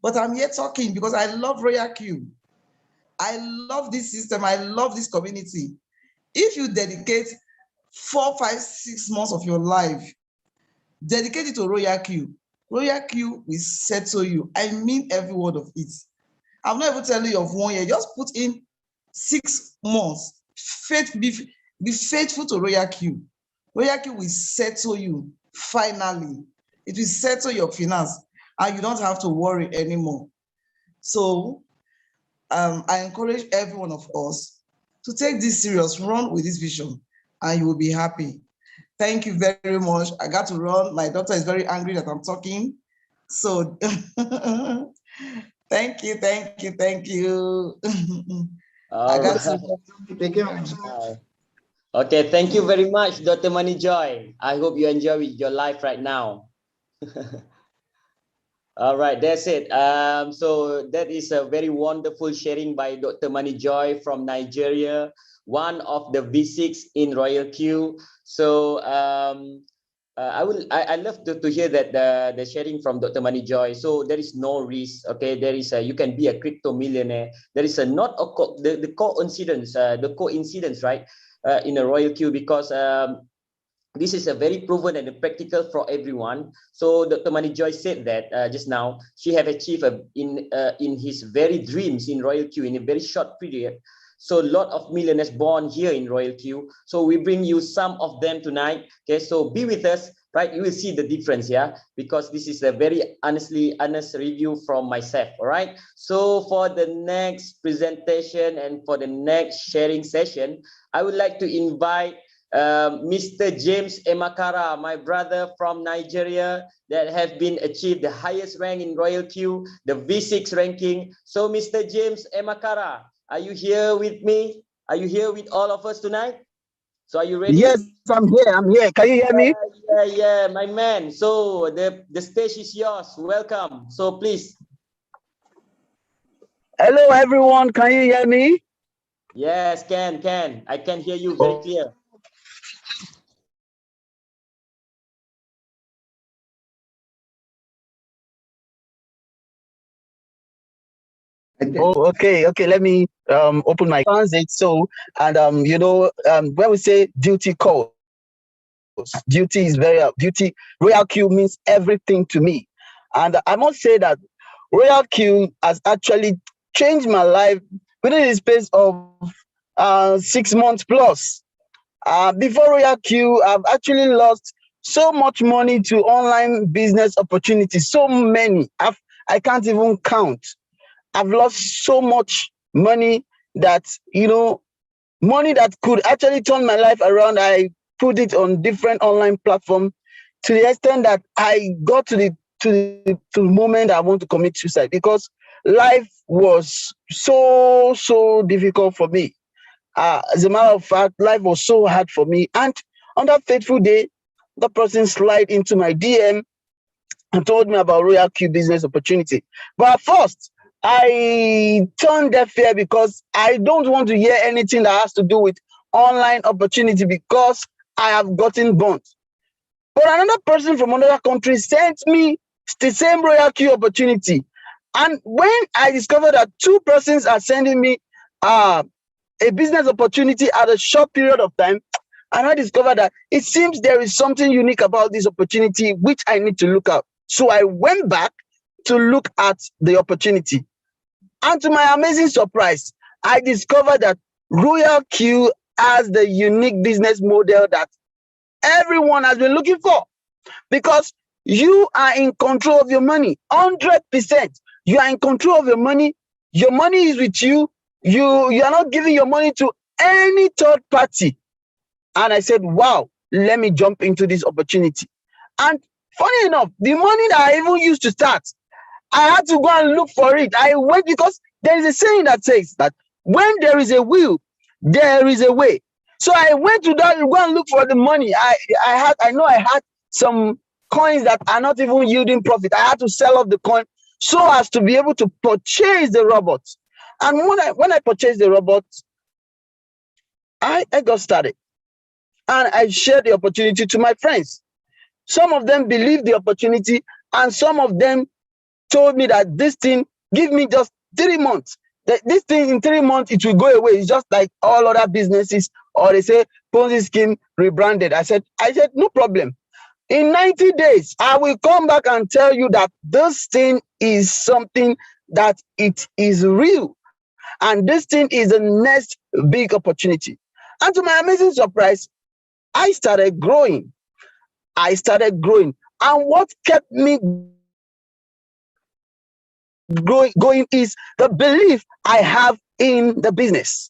But I'm here talking because I love Royal Q. I love this system. I love this community. If you dedicate 4, 5, 6 months of your life, dedicate it to Royal Q. Royal Q will settle you. I mean every word of it. I'm not even telling you of 1 year. Just put in 6 months. Be faithful to Royal Q. Royal Q will settle you finally. It will settle your finance and you don't have to worry anymore. So I encourage every one of us to take this serious, run with this vision, and you will be happy. Thank you very much. I got to run. My doctor is very angry that I'm talking. So thank you. I got to Take care. Okay, thank you very much, Dr. Money Joy. I hope you enjoy your life right now. All right, that's it. So that is a very wonderful sharing by Dr. Money Joy from Nigeria, one of the V6 in Royal Q. So I love to hear that the sharing from Dr. Money Joy. So there is no risk. Okay, there is you can be a crypto millionaire. There is not the coincidence, right? In a Royal Q, because this is a very proven and practical for everyone. So Dr. Money Joy said that just now she have achieved in his very dreams in Royal Q in a very short period. So a lot of millionaires born here in Royal Q. So we bring you some of them tonight. Okay, so be with us, right? You will see the difference, yeah, because this is a very honest review from myself. All right. So for the next presentation and for the next sharing session, I would like to invite Mr. James Emakara, my brother from Nigeria, that have been achieved the highest rank in Royal Q, the V6 ranking. So Mr. James Emakara, are you here with me? Are you here with all of us tonight? So are you ready? Yes, I'm here. Can you hear me? Yeah, my man. So the stage is yours. Welcome. So please. Hello, everyone. Can you hear me? Yes, can. I can hear you very clear. Oh, okay. Let me open my transit. So, and when we say duty calls, duty is Royal Q means everything to me, and I must say that Royal Q has actually changed my life within the space of 6 months plus. Before Royal Q, I've actually lost so much money to online business opportunities. So many, I can't even count. I've lost so much money that, money that could actually turn my life around. I put it on different online platforms to the extent that I got to the moment I want to commit suicide, because life was so difficult for me. As a matter of fact, life was so hard for me. And on that fateful day, the person slid into my DM and told me about Royal Q business opportunity. But at first, I turned deaf ear because I don't want to hear anything that has to do with online opportunity because I have gotten burnt. But another person from another country sent me the same Royal Q opportunity. And when I discovered that two persons are sending me a business opportunity at a short period of time, and I discovered that it seems there is something unique about this opportunity which I need to look at. So I went back to look at the opportunity. And to my amazing surprise, I discovered that Royal Q has the unique business model that everyone has been looking for, because you are in control of your money 100%. You are in control of your money. Your money is with you. You are not giving your money to any third party. And I said, wow, let me jump into this opportunity. And funny enough, the money that I even used to start, I had to go and look for it. I went because there is a saying that says that when there is a will, there is a way. So I went to that go and look for the money. I know I had some coins that are not even yielding profit. I had to sell off the coin so as to be able to purchase the robot. And when I purchased the robot, I got started. And I shared the opportunity to my friends. Some of them believed the opportunity, and some of them told me that this thing, give me just 3 months. That this thing in 3 months, it will go away. It's just like all other businesses, or they say Ponzi scheme rebranded. I said, no problem. In 90 days, I will come back and tell you that this thing is something that it is real. And this thing is the next big opportunity. And to my amazing surprise, I started growing. And what kept me going is the belief I have in the business.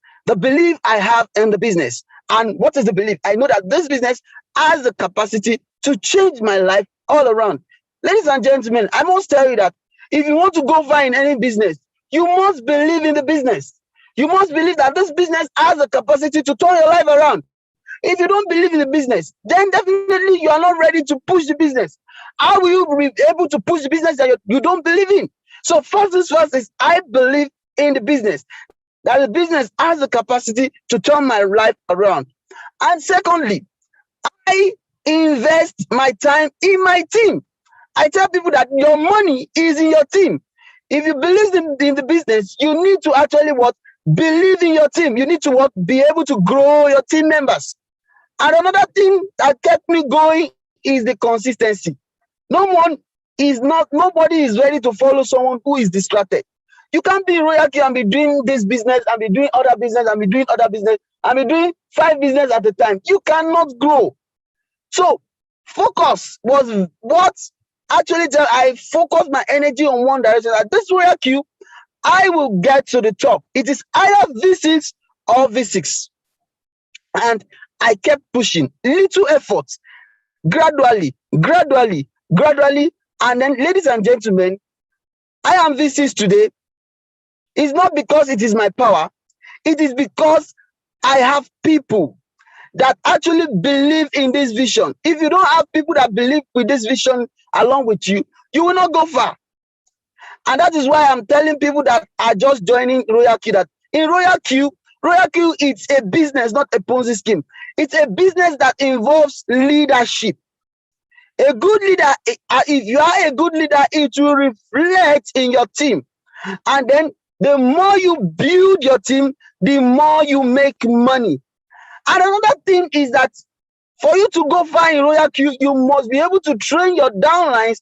And what is the belief? I know that this business has the capacity to change my life all around. Ladies and gentlemen, I must tell you that if you want to go far in any business, you must believe in the business. You must believe that this business has the capacity to turn your life around. If you don't believe in the business, then definitely you are not ready to push the business. How will you be able to push the business that you don't believe in? So first is I believe in the business, that the business has the capacity to turn my life around. And secondly, I invest my time in my team. I tell people that your money is in your team. If you believe in the business, you need to actually believe in your team. You need to be able to grow your team members. And another thing that kept me going is the consistency. Nobody is ready to follow someone who is distracted. You can't be Royal Q and be doing this business and be doing other business and be doing other business and be doing 5 business at a time. You cannot grow. So focus was what actually I focused my energy on one direction. At this Royal Q, I will get to the top. It is either V6 or V6. And I kept pushing, little efforts, gradually. And then, ladies and gentlemen, I am V6 today. It's not because it is my power. It is because I have people that actually believe in this vision. If you don't have people that believe with this vision along with you, you will not go far. And that is why I'm telling people that are just joining Royal Q that in Royal Q, it's a business, not a Ponzi scheme. It's a business that involves leadership. A good leader, if you are a good leader, it will reflect in your team. And then the more you build your team, the more you make money. And another thing is that for you to go far in Royal Q, you must be able to train your downlines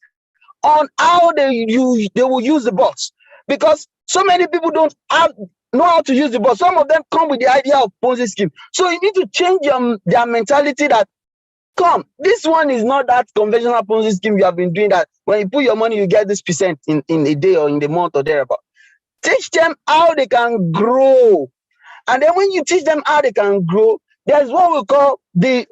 on how they will use the bots. Because so many people don't know how to use the bots. Some of them come with the idea of Ponzi scheme. So you need to change their mentality that, come, this one is not that conventional Ponzi scheme you have been doing, that when you put your money, you get this percent in a day or in the month or thereabout. Teach them how they can grow. And then when you teach them how they can grow, there's what we call the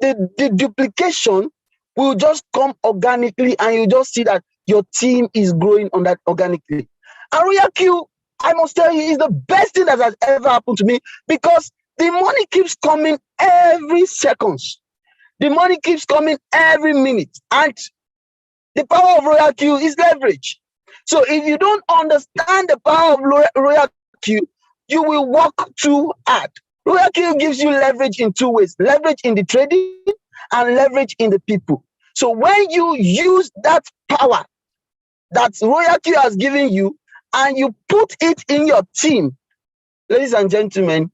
duplication will just come organically, and you just see that your team is growing on that organically. And Royal Q, I must tell you, is the best thing that has ever happened to me, because the money keeps coming every second. The money keeps coming every minute. And The power of Royal Q is leverage. So if you don't understand the power of Royal Q, you will work too hard. Royal Q gives you leverage in two ways: leverage in the trading and leverage in the people. So when you use that power that Royal Q has given you and you put it in your team, ladies and gentlemen,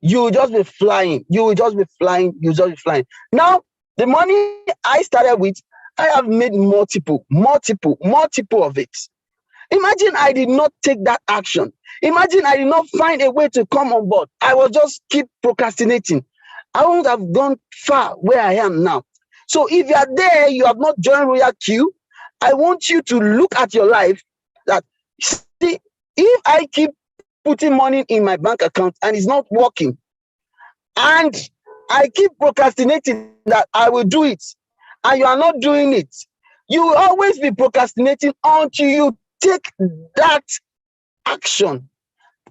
you will just be flying. You will just be flying. You will just be flying. Now, the money I started with, I have made multiple of it. Imagine I did not take that action. Imagine I did not find a way to come on board. I was just keep procrastinating. I wouldn't have gone far where I am now. So if you are there, you have not joined Royal Q, I want you to look at your life that, see, if I keep putting money in my bank account and it's not working, and I keep procrastinating that I will do it, and you are not doing it, you will always be procrastinating until you take that action.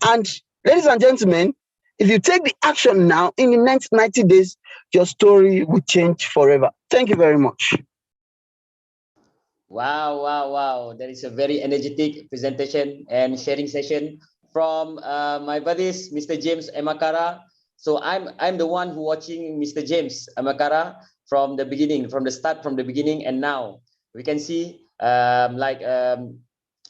And ladies and gentlemen, if you take the action now, in the next 90 days, your story will change forever. Thank you very much. Wow, wow, wow. That is a very energetic presentation and sharing session from my buddies, Mr. James Emakara. So I'm the one who watching Mr. James Emakara from the beginning, from the beginning, and now we can see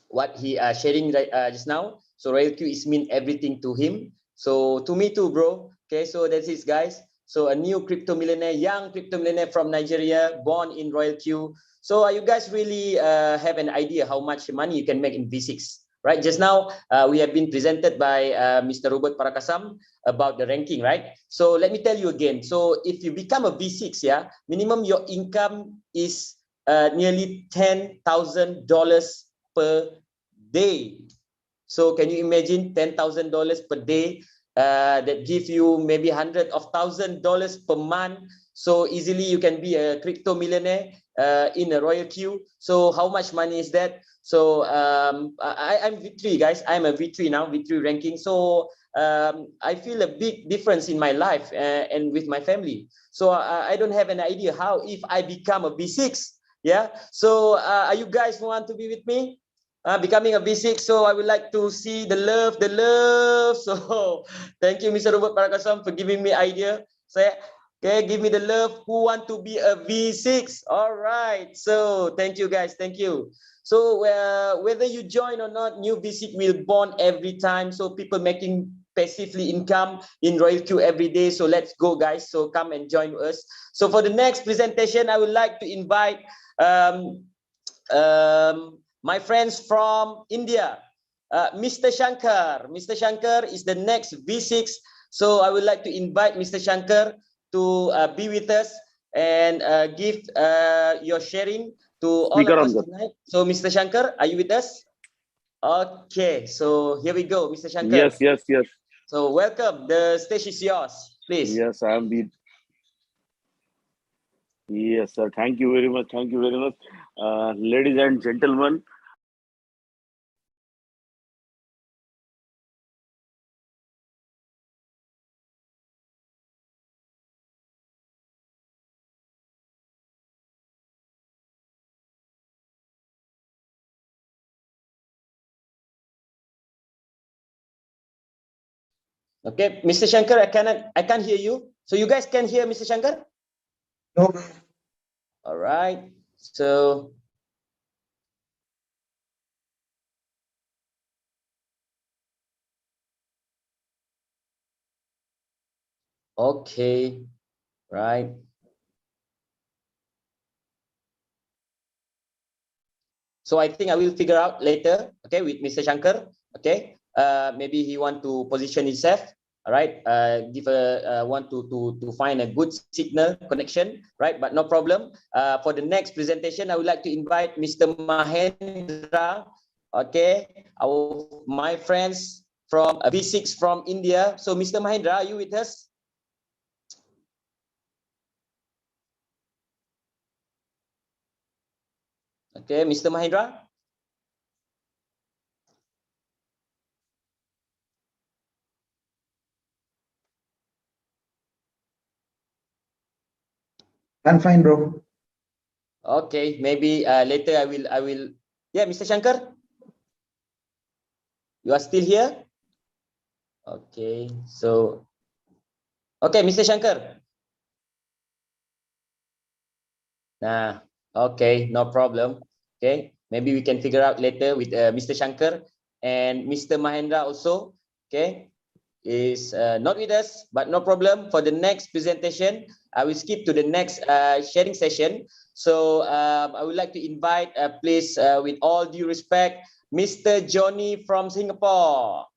what he sharing just now. So Royal Q is mean everything to him. So to me too, bro. Okay, so that's it, guys. So a new crypto millionaire, young crypto millionaire from Nigeria, born in Royal Q. So you guys really have an idea how much money you can make in V6, right? Just now, we have been presented by Mr. Robert Parakasam about the ranking, right? So let me tell you again. So if you become a V6, yeah, minimum your income is nearly $10,000 per day. So can you imagine $10,000 per day? That give you maybe hundreds of $1,000s per month. So easily you can be a crypto millionaire in a Royal Q. So how much money is that? So I'm V3, guys. I'm a V3 now, V3 ranking. So I feel a big difference in my life and with my family. So I don't have an idea how if I become a V6. Yeah. So are you guys want to be with me? Becoming a V6, so I would like to see the love. So thank you, Mr. Robert Parakasam, for giving me idea. Say, okay, give me the love who want to be a V6. All right, so thank you, guys. Thank you. So whether you join or not, new V6 will born every time. So people making passively income in Royal Q every day. So let's go, guys. So come and join us. So for the next presentation, I would like to invite my friends from India, Mr. Shankar. Mr. Shankar is the next V6. So I would like to invite Mr. Shankar to be with us and give your sharing to all of us tonight. So Mr. Shankar, are you with us? Okay, so here we go, Mr. Shankar. Yes. So welcome, the stage is yours, please. Yes, I am with. Yes, sir. Thank you very much. Thank you very much. Ladies and gentlemen, Okay, Mr. Shankar, I can't hear you. So you guys can hear Mr. Shankar? No. All right. So okay, right. So I think I will figure out later, okay, with Mr. Shankar, okay. Maybe he want to position himself, all right. Give a want to find a good signal connection, right? But no problem. For the next presentation, I would like to invite Mr. Mahendra, okay, my friends from V6 from India. So Mr. Mahendra, are you with us? Okay, Mr. Mahendra. I'm fine, bro. Okay, maybe later I will. Yeah, Mr. Shankar, you are still here? Okay, so okay, Mr. Shankar. Nah, okay, no problem. Okay, maybe we can figure out later with Mr. Shankar and Mr. Mahendra also. Okay, is not with us, but no problem. For the next presentation, I will skip to the next sharing session. So I would like to invite, please, with all due respect, Mr. Johnny from Singapore.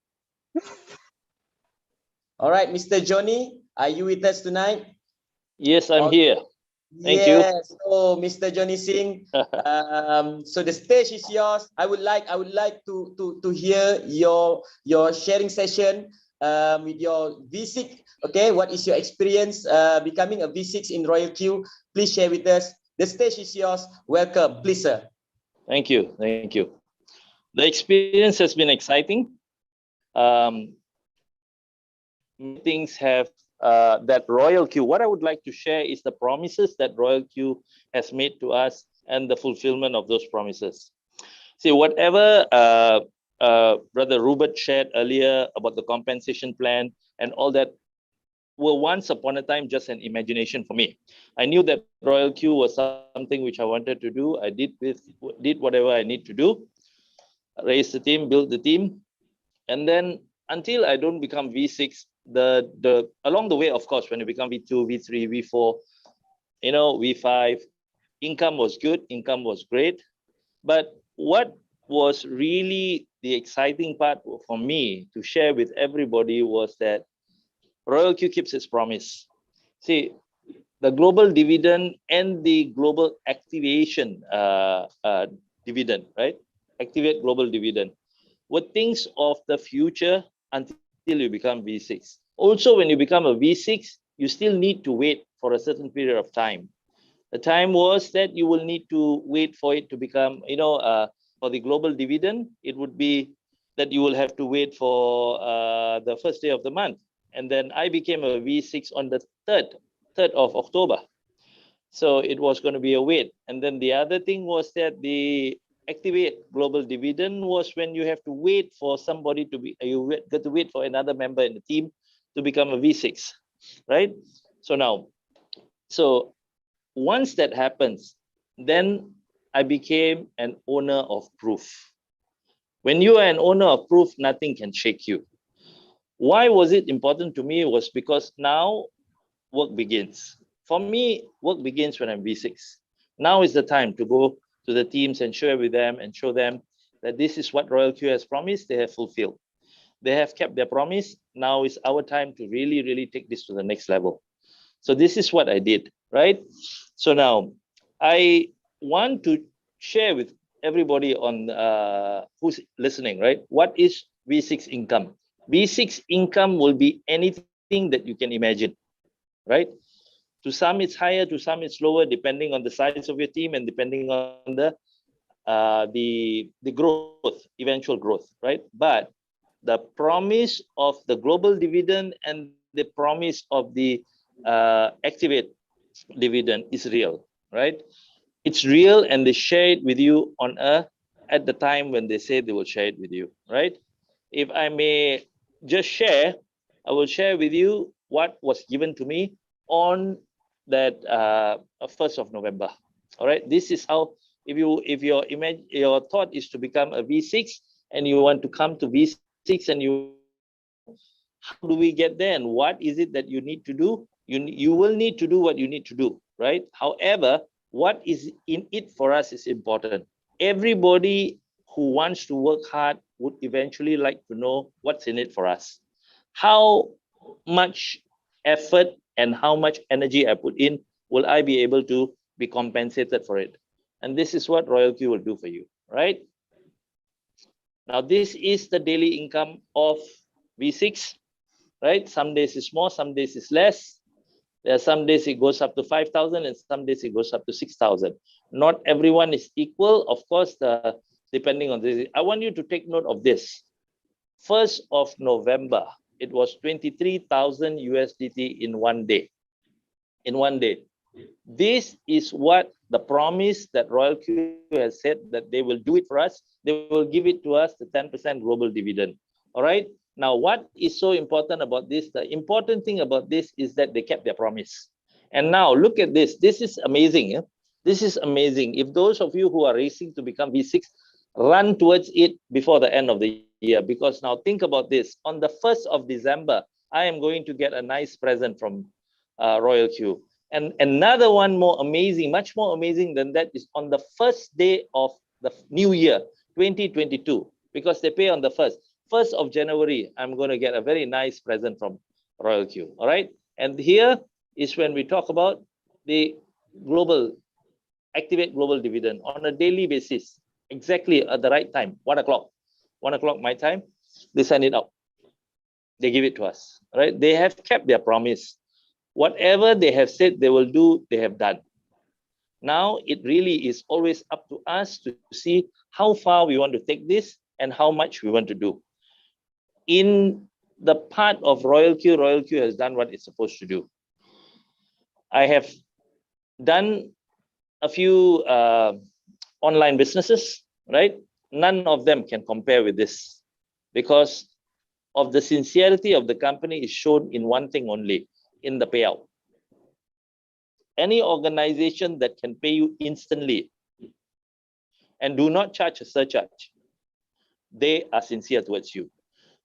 All right, Mr. Johnny, are you with us tonight? Yes, I'm All- here. Thank you. Yes. So, Mr. Johnny Singh, so the stage is yours. I would like to hear your sharing session with your V6. Okay, what is your experience becoming a V6 in Royal Q? Please share with us. The stage is yours. Welcome, please, sir. Thank you. Thank you. The experience has been exciting. Things have that Royal Q. What I would like to share is the promises that Royal Q has made to us and the fulfillment of those promises. See, whatever Brother Rupert shared earlier about the compensation plan and all that were once upon a time just an imagination for me. I knew that Royal Q was something which I wanted to do. I did whatever I need to do, raise the team, build the team, and then until I don't become V6, the along the way, of course, when you become V2, V3, V4, V5, income was good, income was great. But what was really the exciting part for me to share with everybody was that Royal Q keeps its promise. See, the global dividend and the global activation dividend, right? Activate global dividend were things of the future until you become V6. Also, when you become a V6, you still need to wait for a certain period of time. The time was that you will need to wait for it to become, for the global dividend, it would be that you will have to wait for the first day of the month. And then I became a V6 on the 3rd of October. So it was going to be a wait. And then the other thing was that the activate global dividend was when you have to wait for somebody to be, you got to wait for another member in the team to become a V6, right? So once that happens, then I became an owner of proof. When you are an owner of proof, nothing can shake you. Why was it important to me? Was because now work begins. For me, work begins when I'm V6. Now is the time to go to the teams and share with them and show them that this is what Royal Q has promised, they have fulfilled. They have kept their promise. Now is our time to really, really take this to the next level. So this is what I did, right? So now I want to share with everybody on who's listening, right? What is V6 income? V6 income will be anything that you can imagine, right? To some it's higher, to some it's lower, depending on the size of your team and depending on the growth, eventual growth, right? But the promise of the global dividend and the promise of the activate dividend is real, right? It's real, and they share it with you on at the time when they say they will share it with you, right? If I may just share, I will share with you what was given to me on that 1st of November. All right, this is how, if your thought is to become a V6 and you want to come to V6 and you, how do we get there and what is it that you need to do? You will need to do what you need to do, right? However, what is in it for us is important. Everybody who wants to work hard would eventually like to know what's in it for us. How much effort and how much energy I put in, will I be able to be compensated for it? And this is what Royal Q will do for you, right? Now, this is the daily income of V6, right? Some days it's more, some days it's less. There are some days it goes up to 5,000 and some days it goes up to 6,000. Not everyone is equal, of course, depending on this. I want you to take note of this. 1st of November, it was 23,000 USDT in one day. In one day. This is what the promise that Royal Q has said, that they will do it for us. They will give it to us, the 10% global dividend. All right. Now, what is so important about this? The important thing about this is that they kept their promise. And now look at this. This is amazing. Yeah? This is amazing. If those of you who are racing to become V6, run towards it before the end of the year. Because now think about this. On the 1st of December, I am going to get a nice present from Royal Q. And another one more amazing, much more amazing than that, is on the first day of the new year, 2022, because they pay on the 1st of January, I'm going to get a very nice present from Royal Q. All right. And here is when we talk about the global, activate global dividend on a daily basis, exactly at the right time, 1 o'clock. 1 o'clock my time, they send it out. They give it to us. All right. They have kept their promise. Whatever they have said they will do, they have done. Now it really is always up to us to see how far we want to take this and how much we want to do. In the part of Royal Q has done what it's supposed to do. I have done a few online businesses, right? None of them can compare with this, because of the sincerity of the company is shown in one thing only, in the payout. Any organization that can pay you instantly and do not charge a surcharge, they are sincere towards you.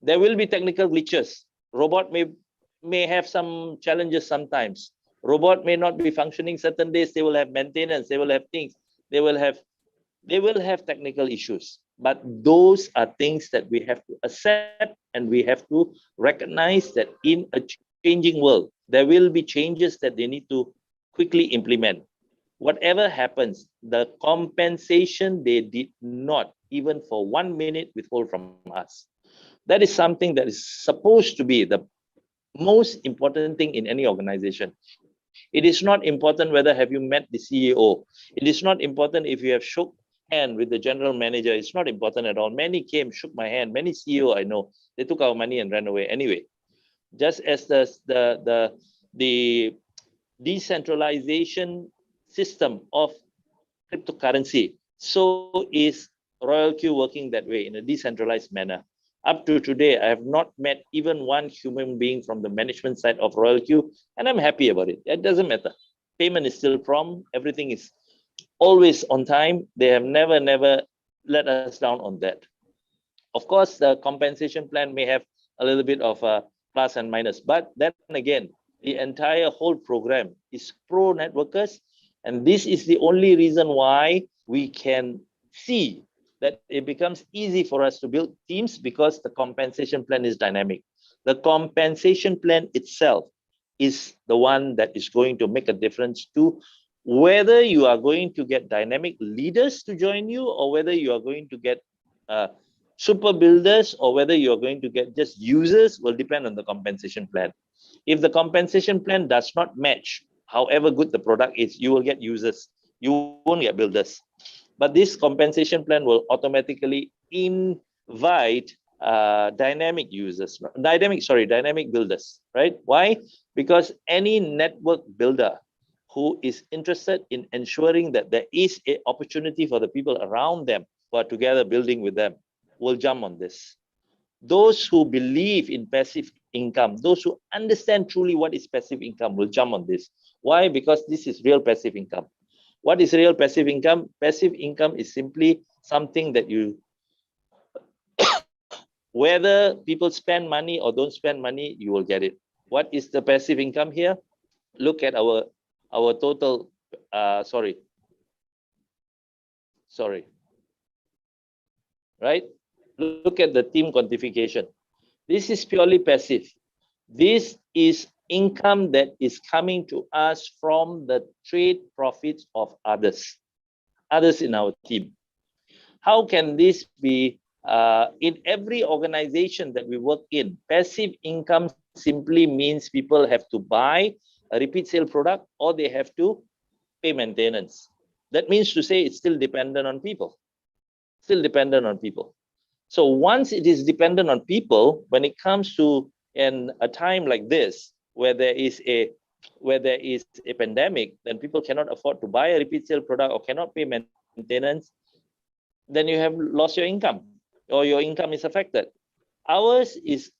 There will be technical glitches. Robot may have some challenges sometimes. Robot may not be functioning certain days. They will have maintenance. They will have things. They will have technical issues. But those are things that we have to accept, and we have to recognize that in a changing world, there will be changes that they need to quickly implement. Whatever happens, the compensation they did not even for 1 minute withhold from us. That is something that is supposed to be the most important thing in any organization. It is not important whether have you met the CEO. It is not important if you have shook hand with the general manager. It's not important at all. Many came, shook my hand. Many CEO I know, they took our money and ran away. Anyway, just as the decentralization system of cryptocurrency, so is Royal Q working that way in a decentralized manner. Up to today, I have not met even one human being from the management side of Royal Q, and I'm happy about it. It doesn't matter. Payment is still prompt. Everything is always on time. They have never let us down on that. Of course, the compensation plan may have a little bit of a plus and minus, but then again, the entire whole program is pro networkers, and this is the only reason why we can see that it becomes easy for us to build teams, because the compensation plan is dynamic. The compensation plan itself is the one that is going to make a difference to whether you are going to get dynamic leaders to join you, or whether you are going to get super builders, or whether you are going to get just users, will depend on the compensation plan. If the compensation plan does not match, however good the product is, you will get users. You won't get builders. But this compensation plan will automatically invite dynamic builders, right? Why? Because any network builder who is interested in ensuring that there is an opportunity for the people around them who are together building with them will jump on this. Those who believe in passive income, those who understand truly what is passive income, will jump on this. Why? Because this is real passive income. What is real passive income? Passive income is simply something that you, whether people spend money or don't spend money, you will get it. What is the passive income here? Look at our total, sorry. Right? Look at the team quantification. This is purely passive. This is income that is coming to us from the trade profits of others in our team. How can this be in every organization that we work in? Passive income simply means people have to buy a repeat sale product, or they have to pay maintenance. That means to say it's still dependent on people. So once it is dependent on people, when it comes to a time like this, where there is a where there is a pandemic, then people cannot afford to buy a repeat sale product or cannot pay maintenance, then you have lost your income or your income is affected. Ours is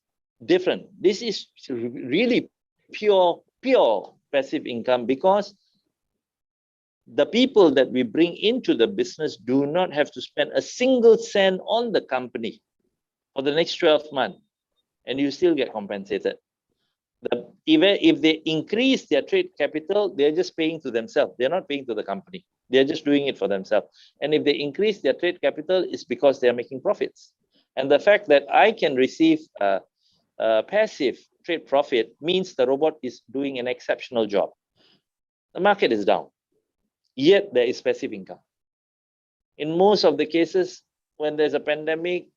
different. This is really pure passive income, because the people that we bring into the business do not have to spend a single cent on the company for the next 12 months, and you still get compensated. Even if they increase their trade capital, they're just paying to themselves. They're not paying to the company. They're just doing it for themselves. And if they increase their trade capital, it's because they're making profits. And the fact that I can receive passive trade profit means the robot is doing an exceptional job. The market is down, yet there is passive income. In most of the cases, when there's a pandemic,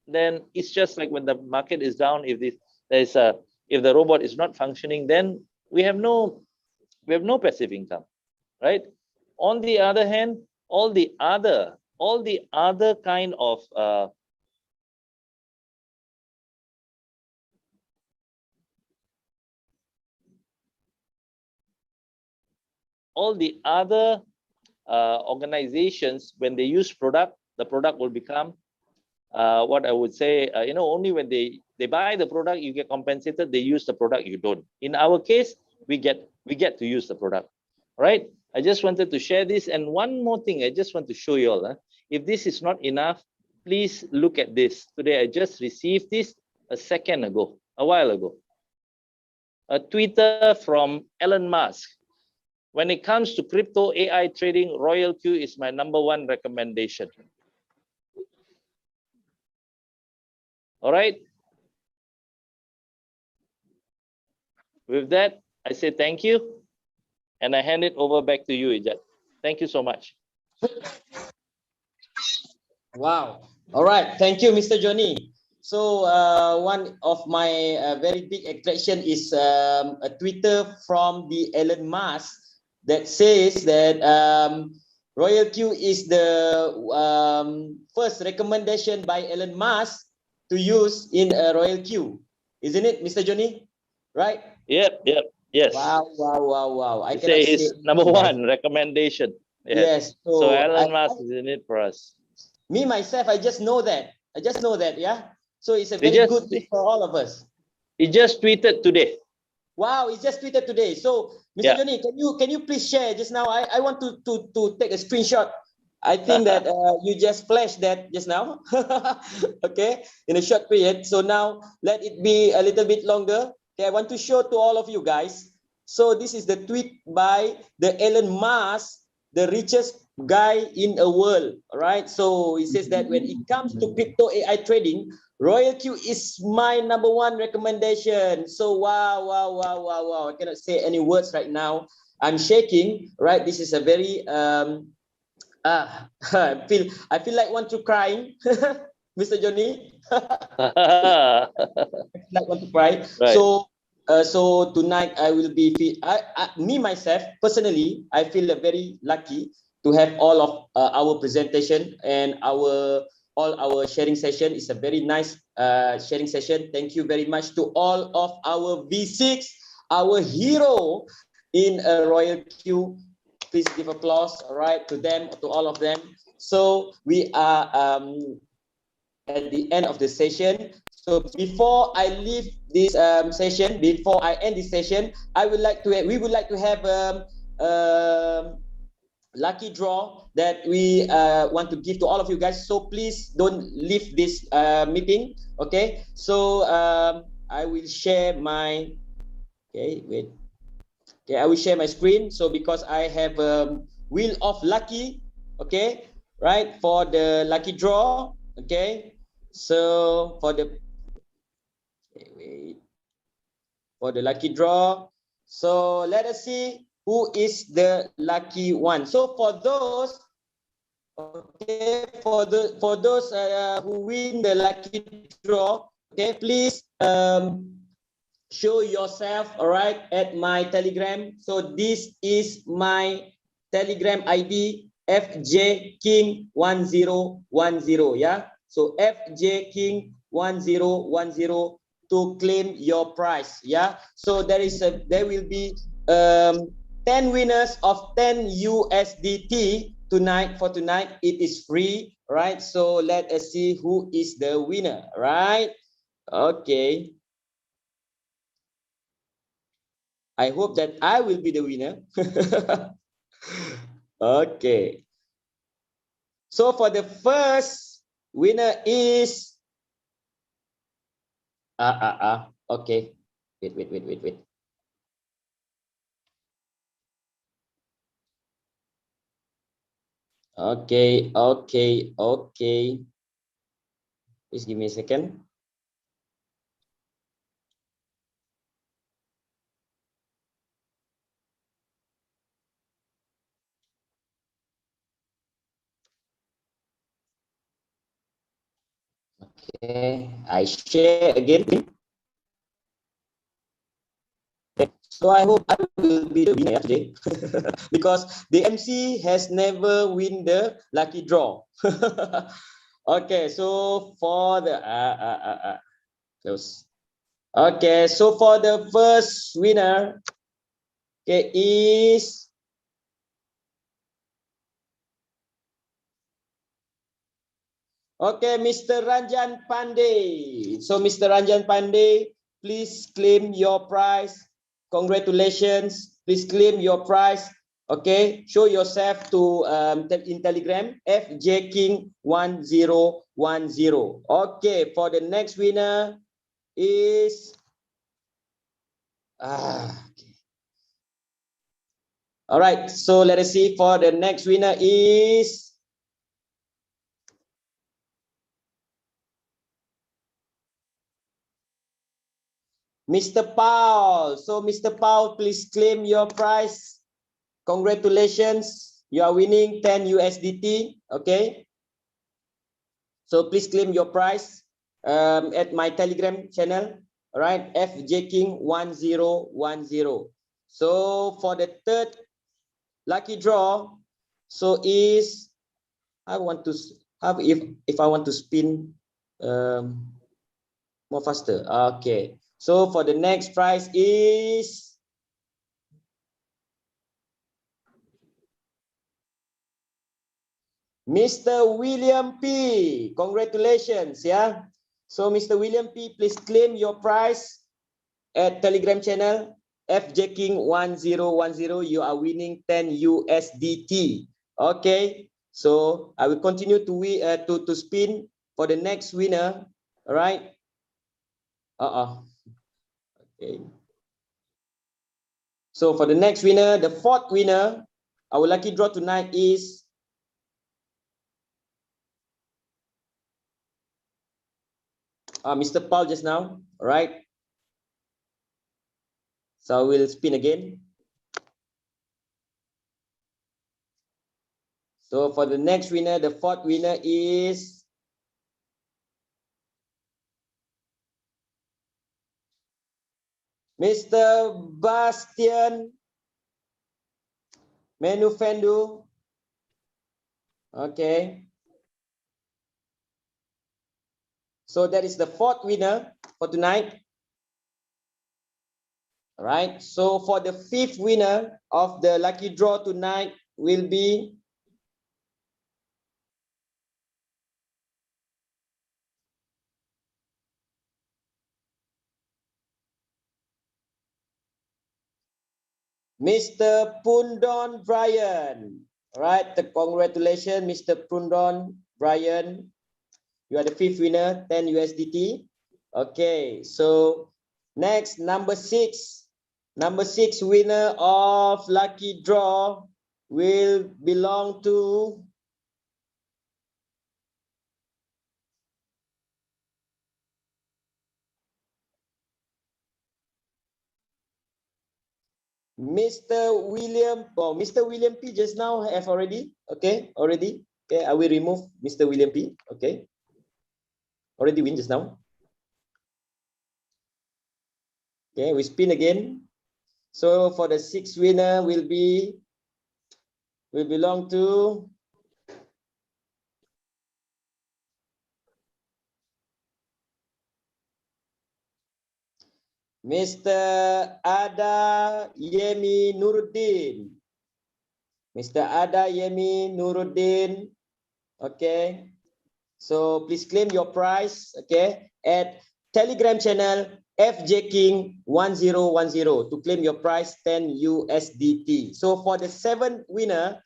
then it's just like when the market is down. If the robot is not functioning, then we have no passive income, right? On the other hand, all the other kind of organizations, when they use product, the product will become what I would say, only when they buy the product, you get compensated. They use the product, you don't. In our case, we get to use the product, right? I just wanted to share this. And one more thing, I just want to show you all. If this is not enough, please look at this. Today, I just received this a while ago. A Twitter from Elon Musk. When it comes to crypto AI trading, RoyalQ is my #1 recommendation. All right. With that, I say thank you. And I hand it over back to you, Ijat. Thank you so much. Wow. All right. Thank you, Mr. Johnny. So one of my very big attraction is a Twitter from the Elon Musk that says that RoyalQ is the first recommendation by Elon Musk to use in RoyalQ. Isn't it, Mr. Johnny? Right? Yep. Yes. Wow. I say his #1 recommendation. Yes. So Elon Musk is in it for us. Me, myself, I just know that. Yeah. So it's a very good thing for all of us. He just tweeted today. Wow, he just tweeted today. So, Mr. Johnny, can you please share just now? I want to take a screenshot. I think that you just flashed that just now. Okay, in a short period. So now let it be a little bit longer. Okay, I want to show to all of you guys. So this is the tweet by the Elon Musk, the richest guy in the world. All right. So he says that when it comes to crypto AI trading, RoyalQ is my #1 recommendation. So wow. I cannot say any words right now. I'm shaking. Right. This is a very I feel like want to cry. Mr. Johnny. Like want to cry. Right. So tonight I will be me myself personally, I feel very lucky to have all of our presentation and all our sharing session. Is a very nice sharing session. Thank you very much to all of our V6, our hero in RoyalQ. Please give applause, all right, to them, to all of them. So we are at the end of the session. So before I leave this session, before I end this session, we would like to have lucky draw that we want to give to all of you guys. So please don't leave this meeting. Okay. So I will share my. Okay, wait. Okay, I will share my screen. So because I have Wheel of Lucky. Okay, right, for the lucky draw. Okay. So for the lucky draw, so let us see who is the lucky one. So for those, okay, for those who win the lucky draw, okay, please show yourself, all right, at my Telegram. So this is my Telegram ID, FJKing1010. Yeah. So FJKing1010 to claim your prize. Yeah. So there will be 10 winners of 10 USDT tonight. For tonight, it is free, right? So let us see who is the winner, right? Okay. I hope that I will be the winner. Okay. So for the first winner is okay. Wait. Okay. Please give me a second. Okay, I share again. So I hope I will be the winner today because the MC has never win the lucky draw. Okay, so for the close. Okay, so for the first winner, okay, is okay, Mr. Ranjan Pandey. So Mr. Ranjan Pandey, please claim your prize. Congratulations. Please claim your prize. Okay, show yourself to in Telegram FJ King 1010. Okay, for the next winner is okay. All right, so let us see. For the next winner is Mr. Paul. So Mr. Paul, please claim your prize. Congratulations, you are winning 10 USDT. Okay, so please claim your prize at my Telegram channel. All right, FJ King 1010. So for the third lucky draw, so is I want to have if I want to spin more faster. Okay, so for the next prize is Mr. William P. Congratulations, yeah. So Mr. William P, please claim your prize at Telegram channel FJ King 1010. You are winning 10 USDT. Okay, so I will continue to spin for the next winner. All right. Okay. So for the next winner, the fourth winner, our lucky draw tonight is Mr. Paul just now. All right. So we'll spin again. So for the next winner, the fourth winner is Mr. Bastian Menufendu. Okay. So that is the fourth winner for tonight. All right. So for the fifth winner of the lucky draw tonight will be Mr. Pundon Brian. All right. Congratulations, Mr. Pundon Brian. You are the fifth winner, 10 USDT. Okay. So next, number six. Number six winner of lucky draw will belong to Mr. William. Oh, Mr. William P just now have already. Okay, already. Okay, I will remove Mr. William P. Okay, already win just now. Okay, we spin again. So for the sixth winner will belong to Mr. Ada Yemi Nuruddin. Mr. Ada Yemi Nuruddin. Okay. So please claim your prize, okay, at Telegram channel FJ King 1010 to claim your prize 10 USDT. So for the 7th winner,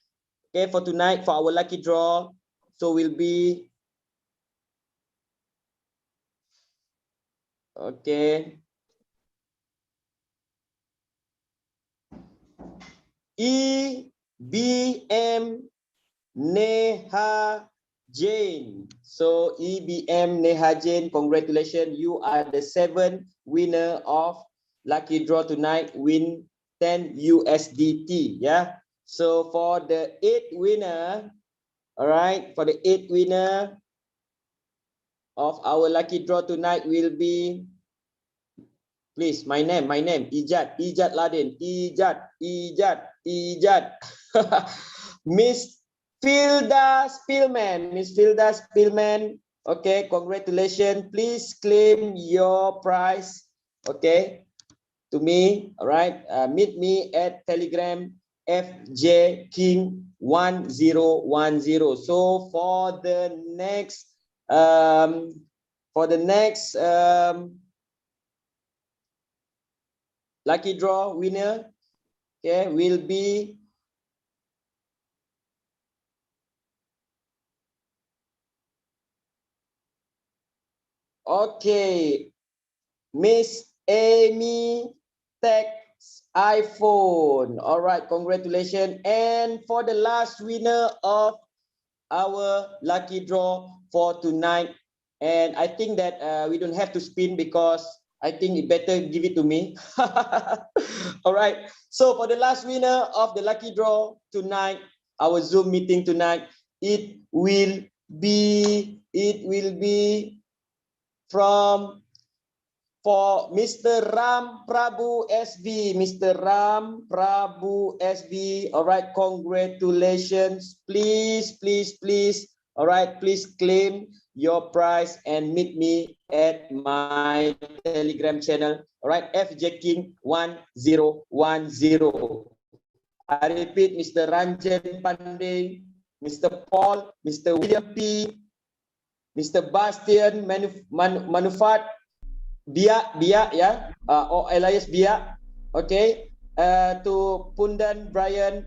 okay, for tonight for our lucky draw, so will be okay. EBM Neha Jane. So EBM Neha Jane, congratulations. You are the 7th winner of lucky draw tonight. Win 10 USDT. Yeah. So for the 8th winner, all right, for the 8th winner of our lucky draw tonight will be, please, my name, Ijat Ladin, Ijat. Miss Filda Spillman, okay, congratulations. Please claim your prize, okay, to me, all right. Meet me at Telegram FJ King 1010. So for the next lucky draw winner, okay, will be okay, Miss Amy Tech iPhone. All right, congratulations. And for the last winner of our lucky draw for tonight, and I think that we don't have to spin because I think it better give it to me. All right. So for the last winner of the lucky draw tonight, our Zoom meeting tonight, it will be for Mr. Ram Prabhu SB. Mr. Ram Prabhu SB. All right, congratulations. Please. All right, please claim your prize and meet me at my Telegram channel. All right, FJ King 1010. I repeat, Mr. Ranjan Pandey, Mr. Paul, Mr. William P, Mr. Bastian Manufat, Bia, yeah, or Elias Bia, okay, to Pundan Brian,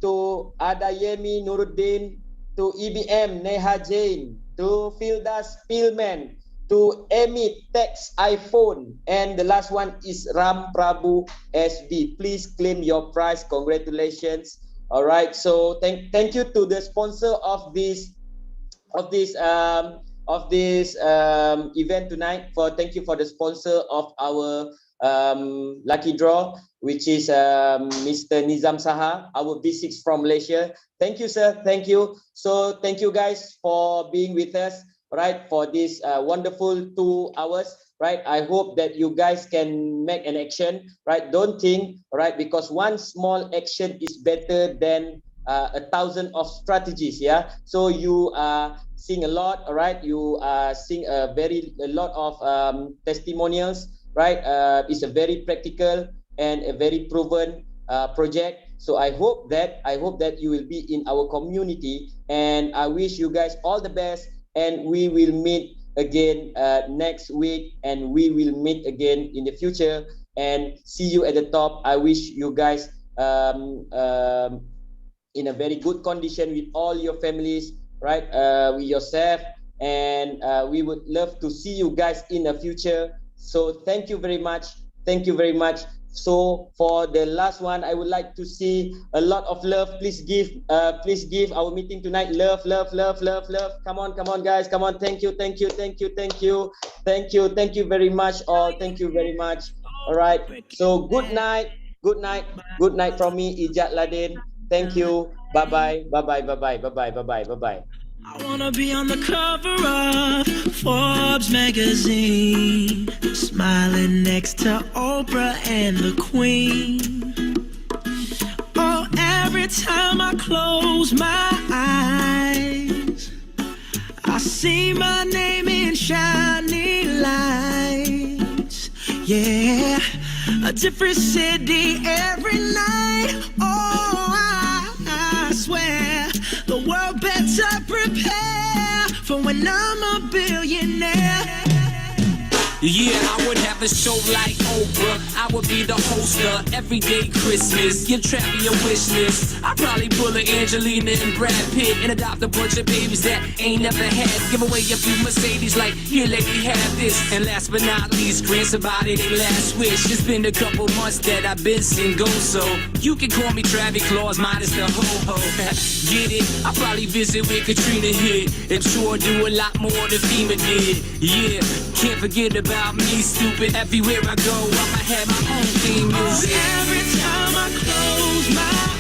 to Adayemi Nuruddin, to EBM Neha Jane, to Filda Spillman, to Amy Tex iPhone, and the last one is Ram Prabhu SB. Please claim your prize. Congratulations. All right. So thank you to the sponsor of this event tonight. Thank you for the sponsor of our lucky draw, which is Mr. Nizam Saha, our B6 from Malaysia. Thank you, sir. Thank you. So thank you guys for being with us, right, for this wonderful 2 hours, right? I hope that you guys can make an action, right? Don't think, right, because one small action is better than 1,000 of strategies. Yeah. So you sing a lot, all right? You sing a lot of testimonials, right? It's a very practical and a very proven project. So I hope that you will be in our community, and I wish you guys all the best, and we will meet again next week, and we will meet again in the future, and see you at the top. I wish you guys in a very good condition with all your families, right? With yourself, and we would love to see you guys in the future. So thank you very much. Thank you very much. So for the last one, I would like to see a lot of love. Please give our meeting tonight love. Come on, guys. Come on. Thank you very much. All. Thank you very much. All right. So good night from me, Ijat Ladin. Thank you. Bye-bye. I wanna be on the cover of Forbes magazine, smiling next to Oprah and the Queen. Oh, every time I close my eyes, I see my name in shining lights. Yeah. different city every night. Oh, I swear the world better prepare for when I'm a billionaire. Yeah, I would have a show like Oprah. I would be the host of Everyday Christmas. Give Travis a wish list. I'd probably pull a Angelina and Brad Pitt and adopt a bunch of babies that ain't never had. Give away a few Mercedes like, here, lady, have this. And last but not least, grant somebody their last wish. It's been a couple months that I've been single, so you can call me Travis Claus minus the ho-ho. Get it? I'll probably visit where Katrina hit. And sure do a lot more than FEMA did. Yeah, can't forget about me, stupid. Everywhere I go, I'ma have my own theme music. Every time I close my